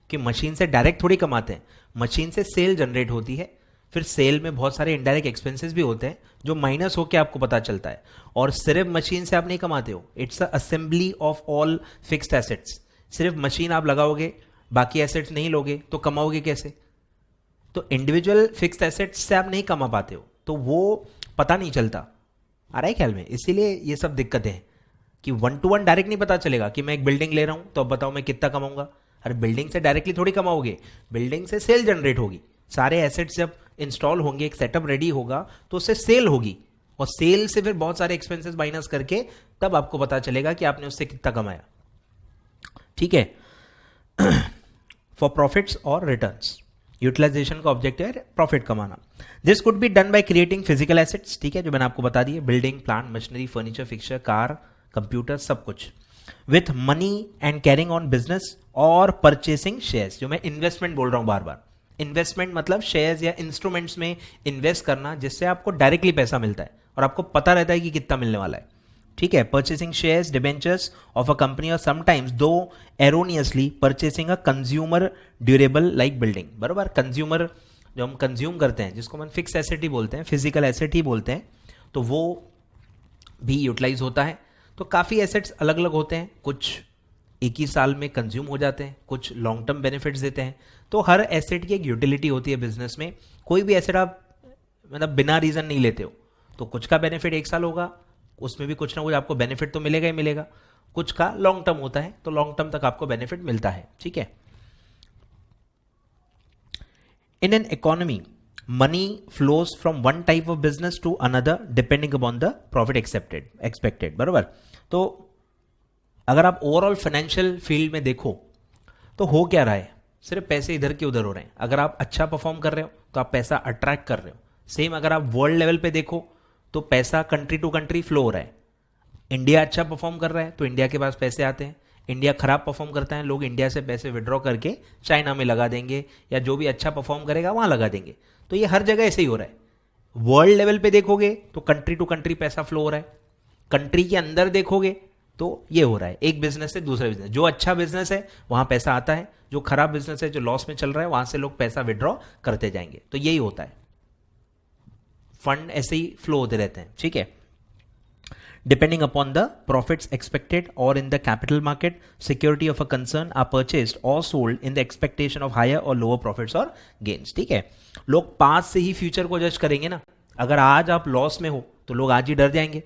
[SPEAKER 1] कि मशीन से डायरेक्ट थोड़ी कमाते हैं, मशीन से सेल जनरेट होती है, फिर सेल में बहुत सारे इनडायरेक्ट एक्सपेंसेस भी होते हैं जो माइनस होकर आपको पता चलता है। और सिर्फ मशीन से आप नहीं कमाते हो, it's a assembly of all fixed assets. सिर्फ मशीन आप लगाओगे, बाकी एसेट्स नहीं लोगे तो कमाओगे कैसे? तो इंडिविजुअल फिक्स्ड एसेट्स से आप नहीं कमा पाते हो, तो वो पता नहीं चलता। आ रहा है ख्याल में? इसीलिए ये सब दिक्कतें हैं कि 1 to 1 डायरेक्ट नहीं पता चलेगा कि मैं एक बिल्डिंग ले रहा हूं तो अब बताओ मैं कितना कमाऊंगा। अरे बिल्डिंग से डायरेक्टली थोड़ी कमाओगे, बिल्डिंग से सेल जनरेट होगी, सारे एसेट्स जब इंस्टॉल होंगे, एक सेटअप रेडी होगा तो उससे सेल होगी, और सेल से फिर बहुत सारे एक्सपेंसेस माइनस करके तब आपको पता चलेगा कि आपने उससे कितना कमाया। ठीक है, फॉर प्रॉफिट्स और रिटर्न्स, यूटिलाइजेशन का ऑब्जेक्टिव है प्रॉफिट कमाना। This could be done by creating physical assets. ठीक है, जो मैंने आपको बता दिए, building, plant, machinery, furniture, fixture, car, computer, सब कुछ with money and carrying on business और परचेसिंग शेयर्स। जो मैं इन्वेस्टमेंट बोल रहा हूं बार बार, इन्वेस्टमेंट मतलब शेयर्स या इंस्ट्रूमेंट्स में इन्वेस्ट करना जिससे आपको डायरेक्टली पैसा मिलता है और आपको पता रहता है कि कितना मिलने वाला है। ठीक है, purchasing shares, debentures of a company और समटाइम्स दो erroneously purchasing a consumer durable like building. बराबर, कंज्यूमर जो हम कंज्यूम करते हैं, जिसको हम फिक्स एसेट ही बोलते हैं, फिजिकल एसेट ही बोलते हैं, तो वो भी यूटिलाइज होता है। तो काफ़ी एसेट्स अलग अलग होते हैं, कुछ एक ही साल में कंज्यूम हो जाते हैं, कुछ लॉन्ग टर्म बेनिफिट्स देते हैं। तो हर एसेट की एक यूटिलिटी होती है बिजनेस में। कोई भी एसेट आप मतलब बिना रीजन नहीं लेते हो, तो कुछ का बेनिफिट 1 साल होगा, उसमें भी कुछ ना कुछ आपको बेनिफिट तो मिलेगा ही मिलेगा, कुछ का लॉन्ग टर्म होता है, तो लॉन्ग टर्म तक आपको बेनिफिट मिलता है, ठीक है। In an economy money flows from one type of business to another depending upon the profit expected, बराबर। तो अगर आप ओवरऑल फाइनेंशियल फील्ड में देखो तो हो क्या रहा है, सिर्फ पैसे इधर के उधर हो रहे हैं। अगर आप अच्छा परफॉर्म कर रहे हो तो आप पैसा अट्रैक्ट कर रहे हो। सेम अगर आप वर्ल्ड लेवल पे देखो तो पैसा कंट्री टू कंट्री फ्लो हो रहा है। इंडिया अच्छा परफॉर्म कर रहा है तो इंडिया के पास पैसे आते हैं, इंडिया खराब परफॉर्म करता है, लोग इंडिया से पैसे विड्रॉ करके चाइना में लगा देंगे या जो भी अच्छा परफॉर्म करेगा वहां लगा देंगे। तो ये हर जगह ऐसे ही हो रहा है। वर्ल्ड लेवल पे देखोगे तो कंट्री टू कंट्री पैसा फ्लो हो रहा है, कंट्री के अंदर देखोगे तो ये हो रहा है, एक बिजनेस से दूसरे बिजनेस। जो अच्छा बिजनेस है वहां पैसा आता है, जो खराब बिजनेस है, जो लॉस में चल रहा है, वहां से लोग पैसा विड्रॉ करते जाएंगे। तो यही होता है, फंड ऐसे ही फ्लो होते रहते हैं, ठीक है। Depending upon the profits expected or in the capital market, security of a concern are purchased or sold in the expectation of higher or lower profits or gains, ठीक है। लोग पास से ही फ्यूचर को जज करेंगे ना। अगर आज आप लॉस में हो तो लोग आज ही डर जाएंगे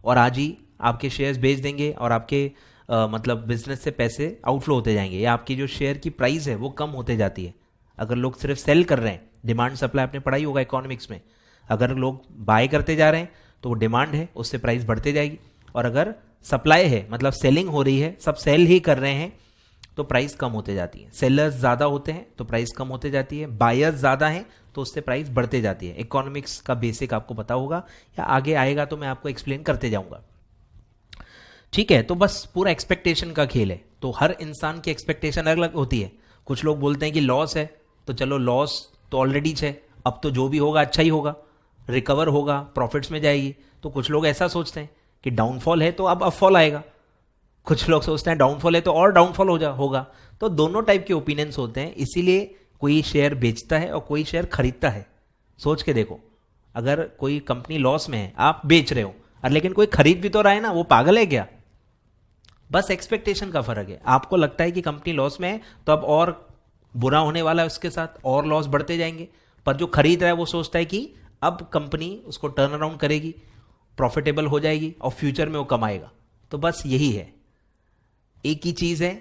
[SPEAKER 1] और आज ही आपके शेयर्स बेच देंगे और आपके मतलब बिजनेस से पैसे आउटफ्लो होते जाएंगे, या आपकी जो शेयर की प्राइस है वो कम होते जाती है। अगर लोग सिर्फ सेल कर रहे हैं, डिमांड सप्लाई आपने पढ़ाई होगा इकोनॉमिक्स में, अगर लोग बाय करते जा रहे हैं तो वो डिमांड है, उससे प्राइस बढ़ते जाएगी। और अगर सप्लाई है मतलब सेलिंग हो रही है, सब सेल ही कर रहे हैं, तो प्राइस कम होते जाती है। सेलर्स ज़्यादा होते हैं तो प्राइस कम होते जाती है, बायर्स ज़्यादा हैं तो उससे प्राइस बढ़ते जाती है। इकोनॉमिक्स का बेसिक आपको पता होगा, या आगे आएगा तो मैं आपको एक्सप्लेन करते जाऊंगा, ठीक है। तो बस पूरा एक्सपेक्टेशन का खेल है। तो हर इंसान की एक्सपेक्टेशन अलग अलग होती है। कुछ लोग बोलते हैं कि लॉस है तो चलो लॉस तो ऑलरेडी है, अब तो जो भी होगा अच्छा ही होगा, रिकवर होगा, प्रॉफिट्स में जाएगी। तो कुछ लोग ऐसा सोचते हैं कि डाउनफॉल है तो अब अपफॉल आएगा, कुछ लोग सोचते हैं डाउनफॉल है तो और डाउनफॉल होगा। तो दोनों टाइप के ओपिनियंस होते हैं, इसीलिए कोई शेयर बेचता है और कोई शेयर खरीदता है। सोच के देखो, अगर कोई कंपनी लॉस में है, आप बेच रहे हो, और लेकिन कोई खरीद भी तो रहा है ना, वो पागल है क्या? बस एक्सपेक्टेशन का फर्क है। आपको लगता है कि कंपनी लॉस में है तो अब और बुरा होने वाला है उसके साथ, और लॉस बढ़ते जाएंगे। पर जो खरीद रहा है वो सोचता है कि अब कंपनी उसको टर्न अराउंड करेगी, प्रॉफिटेबल हो जाएगी और फ्यूचर में वो कमाएगा। तो बस यही है, एक ही चीज है,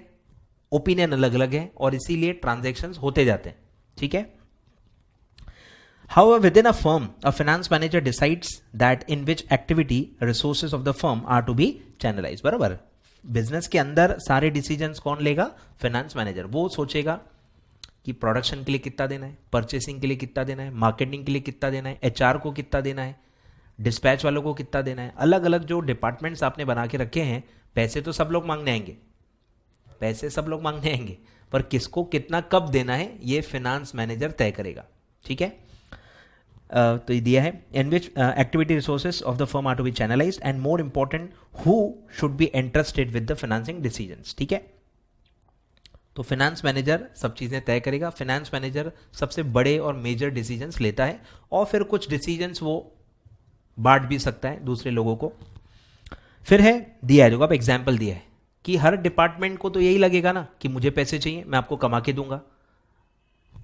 [SPEAKER 1] ओपिनियन अलग अलग है और इसीलिए ट्रांजैक्शंस होते जाते हैं, ठीक है। However, within a firm, a finance manager decides that in which activity resources of the firm are to be channelized, बराबर। बिजनेस के अंदर सारे डिसीजंस कौन लेगा? Finance manager. वो सोचेगा कि प्रोडक्शन के लिए कितना देना है, परचेसिंग के लिए कितना देना है, मार्केटिंग के लिए कितना देना है, एचआर को कितना देना है, डिस्पैच वालों को कितना देना है। अलग अलग जो डिपार्टमेंट्स आपने बना के रखे हैं, पैसे तो सब लोग मांगने आएंगे, पैसे सब लोग मांगने आएंगे, पर किसको कितना कब देना है ये फाइनेंस मैनेजर तय करेगा, ठीक है। तो ये दिया है, in which activity resources of the firm are to be channelized and more important who should be interested with the financing decisions, ठीक है। तो फाइनेंस मैनेजर सब चीजें तय करेगा। फाइनेंस मैनेजर सबसे बड़े और मेजर डिसीजंस लेता है और फिर कुछ डिसीजंस वो बांट भी सकता है दूसरे लोगों को। फिर है दिया है, जो आप एग्जाम्पल दिया है कि हर डिपार्टमेंट को तो यही लगेगा ना कि मुझे पैसे चाहिए, मैं आपको कमा के दूंगा।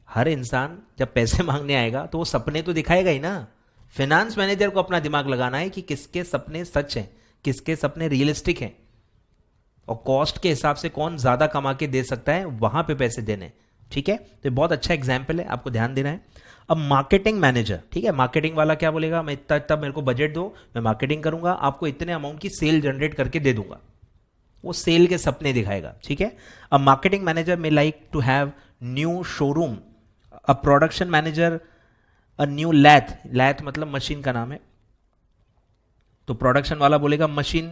[SPEAKER 1] हर इंसान जब पैसे मांगने आएगा तो वो सपने तो दिखाएगा ही ना। फाइनेंस मैनेजर को अपना दिमाग लगाना है कि किसके सपने सच हैं, किसके सपने रियलिस्टिक हैं, और कॉस्ट के हिसाब से कौन ज्यादा कमा के दे सकता है, वहां पे पैसे देने, ठीक है। तो बहुत अच्छा एग्जाम्पल है, आपको ध्यान देना है। अब मार्केटिंग मैनेजर, ठीक है, मार्केटिंग वाला क्या बोलेगा, मैं इतना इतना मेरे को बजट दो, मैं मार्केटिंग करूंगा, आपको इतने अमाउंट की सेल जनरेट करके दे दूंगा। वो सेल के सपने दिखाएगा, ठीक है। अब marketing manager may like to have new showroom, a production manager a new lathe मतलब मशीन का नाम है। तो प्रोडक्शन वाला बोलेगा मशीन,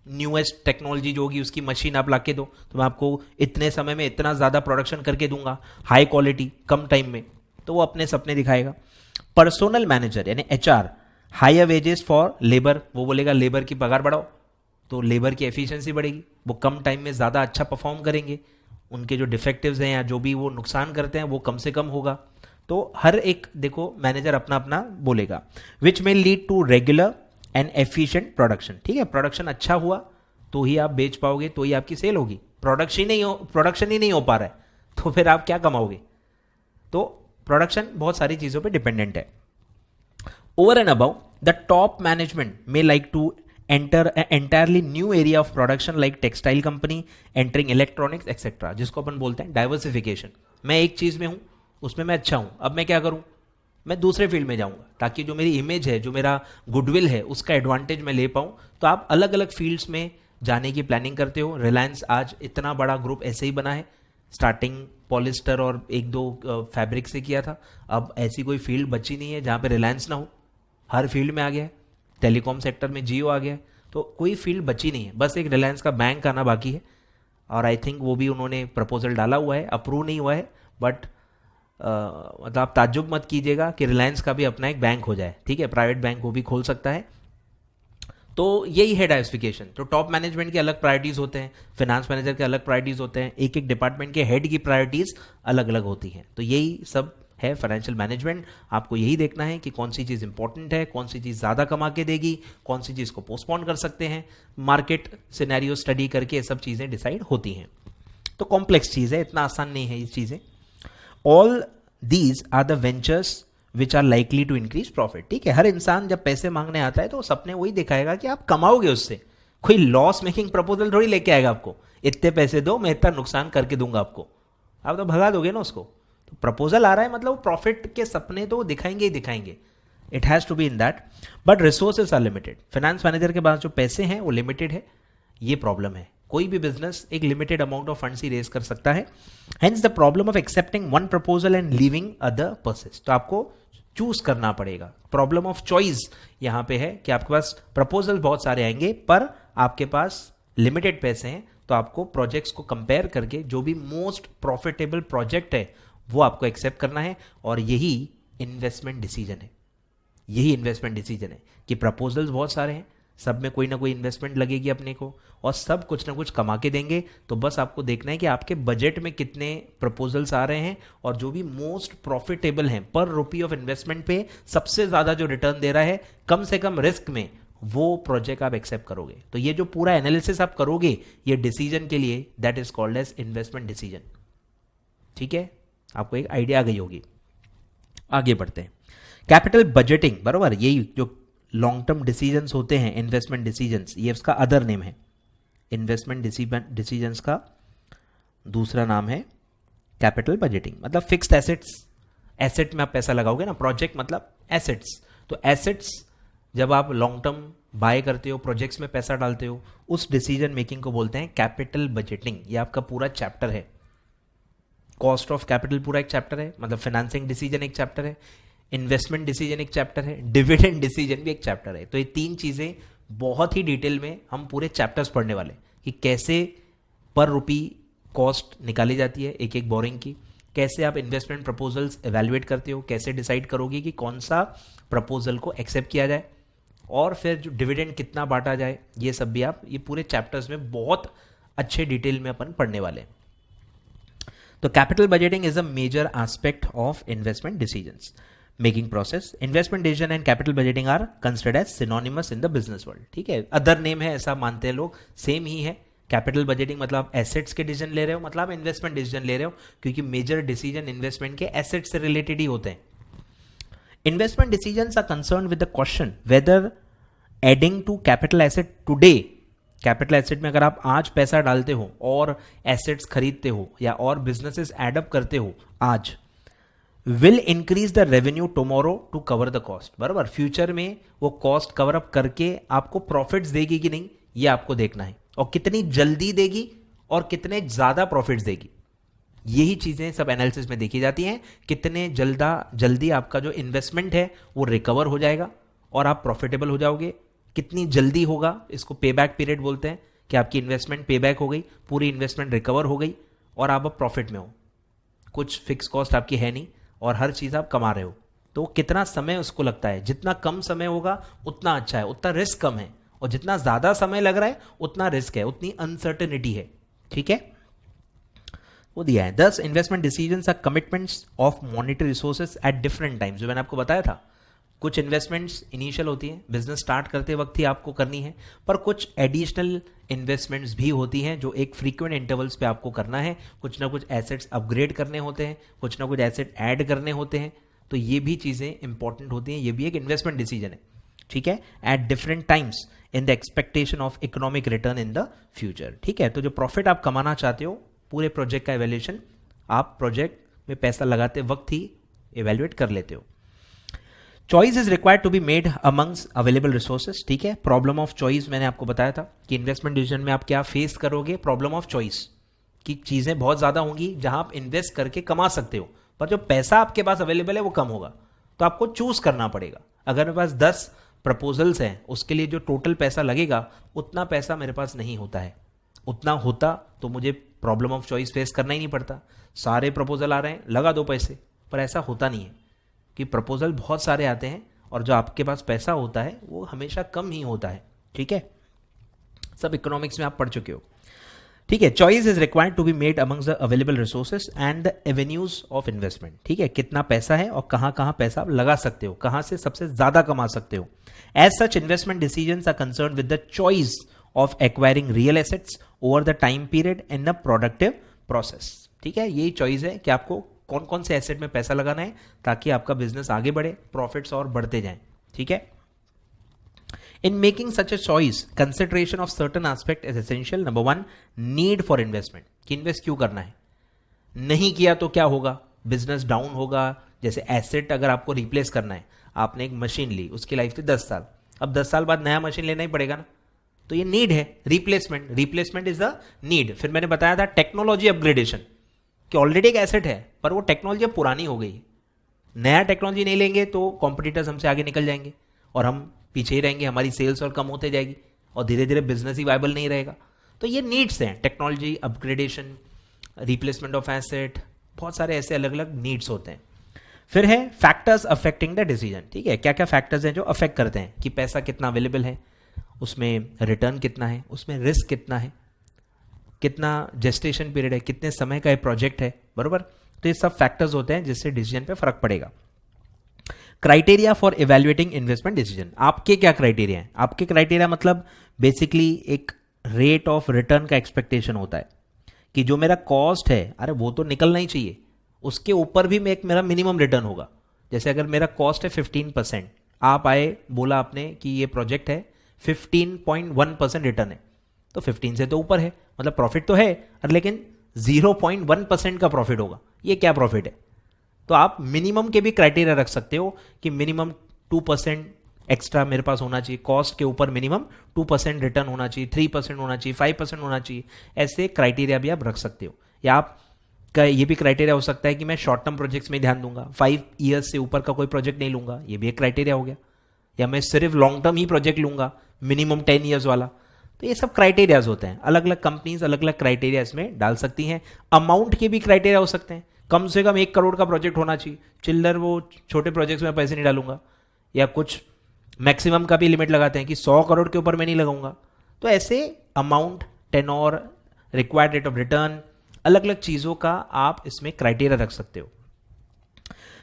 [SPEAKER 1] न्यूएस्ट टेक्नोलॉजी जो होगी उसकी मशीन आप लाके दो, तो मैं आपको इतने समय में इतना ज्यादा प्रोडक्शन करके दूंगा, हाई क्वालिटी, कम टाइम में। तो वो अपने सपने दिखाएगा। पर्सोनल मैनेजर यानी HR, higher wages for labour, वो बोलेगा लेबर की पगार बढ़ाओ, तो लेबर की एफिशिएंसी बढ़ेगी, वो कम टाइम में ज्यादा अच्छा परफॉर्म करेंगे, उनके जो डिफेक्टिव्स हैं या जो भी वो नुकसान करते हैं वो कम से कम होगा। तो हर एक देखो मैनेजर अपना अपना बोलेगा। Which may lead to regular and efficient production, ठीक है। प्रोडक्शन अच्छा हुआ तो ही आप बेच पाओगे, तो ही आपकी सेल होगी। प्रोडक्शन ही नहीं हो पा रहा है तो फिर आप क्या कमाओगे। तो प्रोडक्शन बहुत सारी चीजों पे डिपेंडेंट है। Over and above the top management may like to enter entirely new area of production like textile company, entering electronics etcetera, जिसको अपन बोलते हैं डाइवर्सिफिकेशन। मैं एक चीज में हूं, उसमें मैं अच्छा हूं, अब मैं क्या करूं, मैं दूसरे फील्ड में जाऊंगा ताकि जो मेरी इमेज है, जो मेरा गुडविल है, उसका एडवांटेज मैं ले पाऊं। तो आप अलग अलग फील्ड्स में जाने की प्लानिंग करते हो। रिलायंस आज इतना बड़ा ग्रुप ऐसे ही बना है, स्टार्टिंग पॉलिस्टर और एक दो फैब्रिक से किया था। अब ऐसी कोई फील्ड बची नहीं है जहां पे रिलायंस ना हो, हर फील्ड में आ गया है। टेलीकॉम सेक्टर में जियो आ गया है, तो कोई फील्ड बची नहीं है, बस एक रिलायंस का बैंक आना बाकी है। और आई थिंक वो भी उन्होंने प्रपोजल डाला हुआ है, अप्रूव नहीं हुआ है, बट मतलब आप ताज्जुब मत कीजिएगा कि रिलायंस का भी अपना एक बैंक हो जाए, ठीक है, प्राइवेट बैंक वो भी खोल सकता है। तो यही है डाइवर्सिफिकेशन। तो टॉप मैनेजमेंट के अलग प्रायोरिटीज होते हैं, फाइनेंस मैनेजर के अलग प्रायोरिटीज होते हैं, एक एक डिपार्टमेंट के हेड की प्रायोरिटीज अलग अलग होती हैं। तो यही सब है फाइनेंशियल मैनेजमेंट। आपको यही देखना है कि कौन सी चीज़ इंपॉर्टेंट है, कौन सी चीज़ ज़्यादा कमा के देगी, कौन सी चीज़ को पोस्टपोन कर सकते हैं। मार्केट सिनेरियो स्टडी करके ये सब चीज़ें डिसाइड होती हैं। तो कॉम्प्लेक्स चीज़ है, इतना आसान नहीं है ये चीज़ें। All these are the ventures which are likely to increase profit. ठीक है, हर इंसान जब पैसे मांगने आता है तो सपने वही दिखाएगा कि आप कमाओगे उससे। कोई लॉस मेकिंग प्रपोजल थोड़ी लेके आएगा आपको, इतने पैसे दो मैं इतना नुकसान करके दूंगा आपको, आप तो भगा दोगे ना उसको। तो प्रपोजल आ रहा है मतलब वो प्रॉफिट के सपने तो दिखाएंगे ही दिखाएंगे। It has to be in that, but resources are limited. Finance manager के पास जो पैसे हैं वो लिमिटेड है, ये प्रॉब्लम है। कोई भी बिजनेस एक लिमिटेड अमाउंट ऑफ फंड्स ही रेज कर सकता है। Hence the problem of accepting one proposal and leaving other persist. तो आपको चूज करना पड़ेगा। प्रॉब्लम ऑफ चॉइस यहां पे है कि आपके पास प्रपोजल बहुत सारे आएंगे पर आपके पास लिमिटेड पैसे हैं। तो आपको प्रोजेक्ट्स को कंपेयर करके जो भी मोस्ट प्रॉफिटेबल प्रोजेक्ट है वो आपको एक्सेप्ट करना है। और यही इन्वेस्टमेंट डिसीजन है, यही इन्वेस्टमेंट डिसीजन है कि प्रपोजल्स बहुत सारे हैं, सब में कोई ना कोई इन्वेस्टमेंट लगेगी अपने को और सब कुछ ना कुछ कमा के देंगे। तो बस आपको देखना है कि आपके बजट में कितने प्रपोजल्स आ रहे हैं और जो भी मोस्ट प्रॉफिटेबल हैं, पर रुपी ऑफ इन्वेस्टमेंट पे सबसे ज्यादा जो रिटर्न दे रहा है कम से कम रिस्क में, वो प्रोजेक्ट आप एक्सेप्ट करोगे। तो ये जो पूरा एनालिसिस आप करोगे ये डिसीजन के लिए, that is called as investment decision. ठीक है, आपको एक आइडिया आ गई होगी। आगे बढ़ते हैं। कैपिटल बजटिंग, बराबर, यही जो लॉन्ग टर्म डिसीजंस होते हैं, इन्वेस्टमेंट डिसीजंस, ये उसका अदर नेम है। इन्वेस्टमेंट डिसीजंस का दूसरा नाम है कैपिटल बजटिंग। मतलब फिक्स्ड एसेट्स, एसेट में आप पैसा लगाओगे ना, प्रोजेक्ट मतलब एसेट्स। तो एसेट्स जब आप लॉन्ग टर्म बाय करते हो, प्रोजेक्ट्स में पैसा डालते हो, उस डिसीजन मेकिंग को बोलते हैं कैपिटल बजटिंग। ये आपका पूरा चैप्टर है। कॉस्ट ऑफ कैपिटल पूरा एक चैप्टर है, मतलब फाइनेंसिंग डिसीजन एक चैप्टर है, इन्वेस्टमेंट डिसीजन एक चैप्टर है, डिविडेंड डिसीजन भी एक चैप्टर है। तो ये तीन चीजें बहुत ही डिटेल में हम पूरे चैप्टर्स पढ़ने वाले कि कैसे पर रुपी कॉस्ट निकाली जाती है एक एक बोरिंग की, कैसे आप इन्वेस्टमेंट प्रपोजल्स एवेल्युएट करते हो, कैसे डिसाइड करोगे कि कौन सा प्रपोजल को एक्सेप्ट किया जाए, और फिर जो डिविडेंड कितना बांटा जाए, ये सब भी आप ये पूरे चैप्टर्स में बहुत अच्छे डिटेल में अपन पढ़ने वाले हैं। तो capital budgeting is a major aspect of investment decisions making process. Investment decision and capital budgeting are considered as synonymous in the business world. ठीक है, अदर नेम है ऐसा मानते हैं लोग, सेम ही है। कैपिटल बजटिंग मतलब आप एसेट्स के डिसीजन ले रहे हो, मतलब आप इन्वेस्टमेंट डिसीजन ले रहे हो, क्योंकि मेजर डिसीजन इन्वेस्टमेंट के एसेट से रिलेटेड ही होते हैं। Investment decisions are concern with the question whether adding to capital asset today. Capital asset में अगर आप आज पैसा डालते हो और एसेट्स खरीदते हो या और बिजनेसेस एडअप करते हो आज, will increase the revenue tomorrow to cover the cost. बराबर, फ्यूचर में वो कॉस्ट कवर अप करके आपको प्रॉफिट्स देगी कि नहीं, ये आपको देखना है, और कितनी जल्दी देगी और कितने ज्यादा प्रॉफिट्स देगी। यही चीजें सब एनालिसिस में देखी जाती हैं। कितने जल्दी आपका जो इन्वेस्टमेंट है वो रिकवर हो जाएगा और आप प्रॉफिटेबल हो जाओगे, कितनी जल्दी होगा, इसको पे बैक पीरियड बोलते हैं, कि आपकी इन्वेस्टमेंट पे बैक हो गई, पूरी इन्वेस्टमेंट रिकवर हो गई और आप अब प्रॉफिट में हो, कुछ फिक्स कॉस्ट आपकी है नहीं और हर चीज आप कमा रहे हो। तो कितना समय उसको लगता है, जितना कम समय होगा उतना अच्छा है, उतना रिस्क कम है, और जितना ज्यादा समय लग रहा है उतना रिस्क है, उतनी अनसर्टेनिटी है। ठीक है, वो दिया है। 10 investment decisions are commitments of monetary resources at different times. जो मैंने आपको बताया था, कुछ इन्वेस्टमेंट्स इनिशियल होती हैं, बिजनेस स्टार्ट करते वक्त ही आपको करनी है, पर कुछ एडिशनल इन्वेस्टमेंट्स भी होती हैं जो एक फ्रीक्वेंट इंटरवल्स पे आपको करना है। कुछ ना कुछ एसेट्स अपग्रेड करने होते हैं, कुछ ना कुछ एसेट ऐड करने होते हैं। तो ये भी चीज़ें इंपॉर्टेंट होती हैं, ये भी एक इन्वेस्टमेंट डिसीजन है। ठीक है, eight different times in the expectation of economic return in the future. ठीक है, तो जो प्रॉफिट आप कमाना चाहते हो, पूरे प्रोजेक्ट का एवेल्यूएशन आप प्रोजेक्ट में पैसा लगाते वक्त ही एवेल्युएट कर लेते हो। Choice is required to be made amongst available resources. ठीक है, प्रॉब्लम ऑफ चॉइस मैंने आपको बताया था कि इन्वेस्टमेंट डिसीजन में आप क्या फेस करोगे, प्रॉब्लम ऑफ चॉइस की चीजें बहुत ज्यादा होंगी जहां आप इन्वेस्ट करके कमा सकते हो, पर जो पैसा आपके पास अवेलेबल है वो कम होगा, तो आपको चूज करना पड़ेगा। अगर मेरे पास 10 प्रपोजल्स हैं, उसके लिए जो टोटल पैसा लगेगा उतना पैसा मेरे पास नहीं होता है। उतना होता तो मुझे प्रॉब्लम ऑफ चॉइस फेस करना ही नहीं पड़ता। सारे प्रपोजल आ रहे हैं, लगा दो पैसे, पर ऐसा होता नहीं है कि प्रपोजल बहुत सारे आते हैं और जो आपके पास पैसा होता है वो हमेशा कम ही होता है। ठीक है, सब इकोनॉमिक्स में आप पढ़ चुके हो। ठीक है, choice is required to be made amongst the available resources and the avenues of investment. ठीक है, कितना पैसा है और कहां कहां पैसा आप लगा सकते हो, कहां से सबसे ज्यादा कमा सकते हो। As such investment decisions are concern with the choice of acquiring real assets over the time period in the productive process. ठीक है, यही चॉइस है कि आपको कौन कौन से एसेट में पैसा लगाना है ताकि आपका बिजनेस आगे बढ़े, प्रॉफिट्स और बढ़ते जाएं। ठीक है, in making such a choice consideration of certain aspect is essential. Number 1, need for investment, कि इन्वेस्ट क्यों करना है, नहीं किया तो क्या होगा, बिजनेस डाउन होगा। जैसे एसेट अगर आपको रिप्लेस करना है, आपने एक मशीन ली, उसकी लाइफ थी 10 साल, अब 10 साल बाद नया मशीन लेना ही पड़ेगा ना, तो ये नीड है, replacement. Replacement is the need. फिर मैंने बताया था टेक्नोलॉजी अपग्रेडेशन, कि ऑलरेडी एक एसेट है पर वो टेक्नोलॉजी अब पुरानी हो गई, नया टेक्नोलॉजी नहीं लेंगे तो कॉम्पिटिटर्स हमसे आगे निकल जाएंगे और हम पीछे ही रहेंगे, हमारी सेल्स और कम होते जाएगी और धीरे धीरे बिजनेस ही वायबल नहीं रहेगा। तो ये नीड्स हैं, technology upgradation, replacement of asset, बहुत सारे ऐसे अलग अलग नीड्स होते हैं। फिर है फैक्टर्स अफेक्टिंग द डिसीजन। ठीक है, क्या क्या फैक्टर्स हैं जो अफेक्ट करते हैं कि पैसा कितना अवेलेबल है, उसमें रिटर्न कितना है, उसमें रिस्क कितना है, कितना जेस्टेशन पीरियड है, कितने समय का ये प्रोजेक्ट है, बरोबर। तो ये सब फैक्टर्स होते हैं जिससे डिसीजन पे फर्क पड़ेगा। Criteria for evaluating investment decision, आपके क्या क्राइटेरिया हैं? आपके क्राइटेरिया मतलब बेसिकली एक रेट ऑफ रिटर्न का एक्सपेक्टेशन होता है कि जो मेरा कॉस्ट है, अरे वो तो निकलना ही चाहिए, उसके ऊपर भी मैं एक मेरा मिनिमम रिटर्न होगा। जैसे अगर मेरा कॉस्ट है 15%, आप आए, बोला आपने कि ये प्रोजेक्ट है 15.1% रिटर्न है, तो 15 से तो ऊपर है, मतलब प्रॉफिट तो है, लेकिन 0.1% का प्रॉफिट होगा। ये क्या प्रॉफिट है? तो आप मिनिमम के भी क्राइटेरिया रख सकते हो कि मिनिमम 2% एक्स्ट्रा मेरे पास होना चाहिए, कॉस्ट के ऊपर मिनिमम 2% रिटर्न होना चाहिए, 3% होना चाहिए, 5% होना चाहिए। ऐसे क्राइटेरिया भी आप रख सकते हो। या आप का ये भी क्राइटेरिया हो सकता है कि मैं शॉर्ट टर्म प्रोजेक्ट्स में ध्यान दूंगा, 5 ईयर्स से ऊपर का कोई प्रोजेक्ट नहीं लूंगा, ये भी एक क्राइटेरिया हो गया। या मैं सिर्फ लॉन्ग टर्म ही प्रोजेक्ट लूंगा, मिनिमम 10 ईयर्स वाला। तो ये सब क्राइटेरियाज होते हैं, अलग अलग कंपनीज अलग अलग क्राइटेरिया इसमें डाल सकती हैं। अमाउंट के भी क्राइटेरिया हो सकते हैं, कम से कम 1 करोड़ का प्रोजेक्ट होना चाहिए, चिल्लर वो छोटे प्रोजेक्ट्स में पैसे नहीं डालूंगा। या कुछ मैक्सिमम का भी लिमिट लगाते हैं कि 100 करोड़ के ऊपर मैं नहीं लगाऊंगा। तो ऐसे amount, tenure, required rate of return, अलग अलग चीजों का आप इसमें क्राइटेरिया रख सकते हो।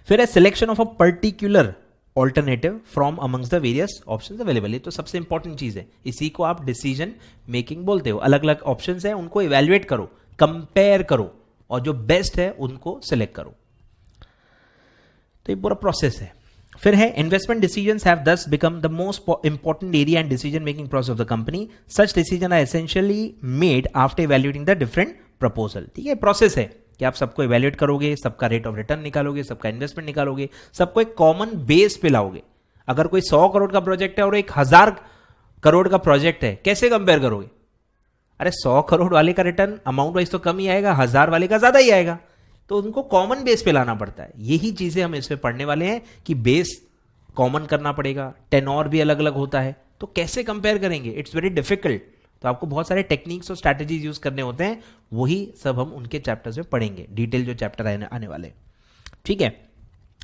[SPEAKER 1] फिर है selection of a particular alternative from amongst the various options available. ये तो सबसे इंपॉर्टेंट चीज है, इसी को आप डिसीजन मेकिंग बोलते हो। अलग अलग ऑप्शंस हैं, उनको इवैल्यूएट करो, कंपेयर करो और जो बेस्ट है उनको सिलेक्ट करो। तो ये पूरा प्रोसेस है। फिर है investment decisions have thus become the most important area and decision making process of the company. Such decision are essentially made after evaluating the different proposal. ठीक है, प्रोसेस है कि आप सबको इवैल्यूएट करोगे, सबका रेट ऑफ रिटर्न निकालोगे, सबका इन्वेस्टमेंट निकालोगे, सबको एक कॉमन बेस पे लाओगे। अगर कोई 100 करोड़ का प्रोजेक्ट है और एक 1000 करोड़ का प्रोजेक्ट है, कैसे कंपेयर करोगे? अरे 100 करोड़ वाले का रिटर्न अमाउंट वाइज तो कम ही आएगा, 1000 वाले का ज्यादा ही आएगा। तो उनको कॉमन बेस पे लाना पड़ता है। यही चीजें हम इसमें पढ़ने वाले हैं कि बेस कॉमन करना पड़ेगा, टेनोर भी अलग अलग होता है, तो कैसे कंपेयर करेंगे? It's very difficult. तो आपको बहुत सारे टेक्निक्स और स्ट्रैटेजीज यूज करने होते हैं, वही सब हम उनके चैप्टर्स में पढ़ेंगे, डिटेल जो चैप्टर आने वाले। ठीक है,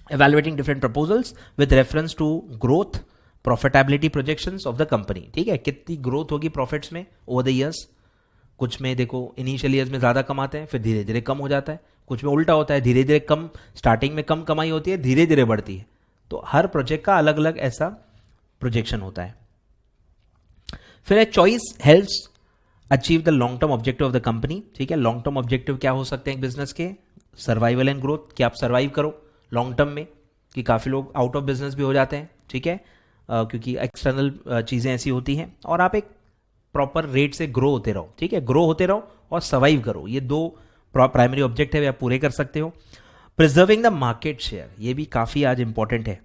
[SPEAKER 1] evaluating different proposals with reference to growth, profitability projections of the company। ठीक है, कितनी ग्रोथ होगी प्रॉफिट्स में ओवर द ईयर्स। कुछ में देखो इनिशियल ईयर्स में ज्यादा कमाते हैं, फिर धीरे धीरे कम हो जाता है। कुछ में उल्टा होता है, धीरे धीरे कम, स्टार्टिंग में कम कमाई होती है, धीरे धीरे बढ़ती है। तो हर प्रोजेक्ट का अलग अलग ऐसा प्रोजेक्शन होता है। फिर है choice helps achieve the long term objective of the company. ठीक है, लॉन्ग टर्म ऑब्जेक्टिव क्या हो सकते हैं एक बिजनेस के? सर्वाइवल एंड ग्रोथ, कि आप सर्वाइव करो लॉन्ग टर्म में, कि काफी लोग आउट ऑफ बिजनेस भी हो जाते हैं। ठीक है, क्योंकि एक्सटर्नल चीज़ें ऐसी होती हैं, और आप एक प्रॉपर रेट से ग्रो होते रहो, ठीक है, ग्रो होते रहो और सर्वाइव करो, ये दो प्राइमरी ऑब्जेक्टिव है, आप पूरे कर सकते हो। प्रिजर्विंग द मार्केट शेयर, ये भी काफ़ी आज इंपॉर्टेंट है।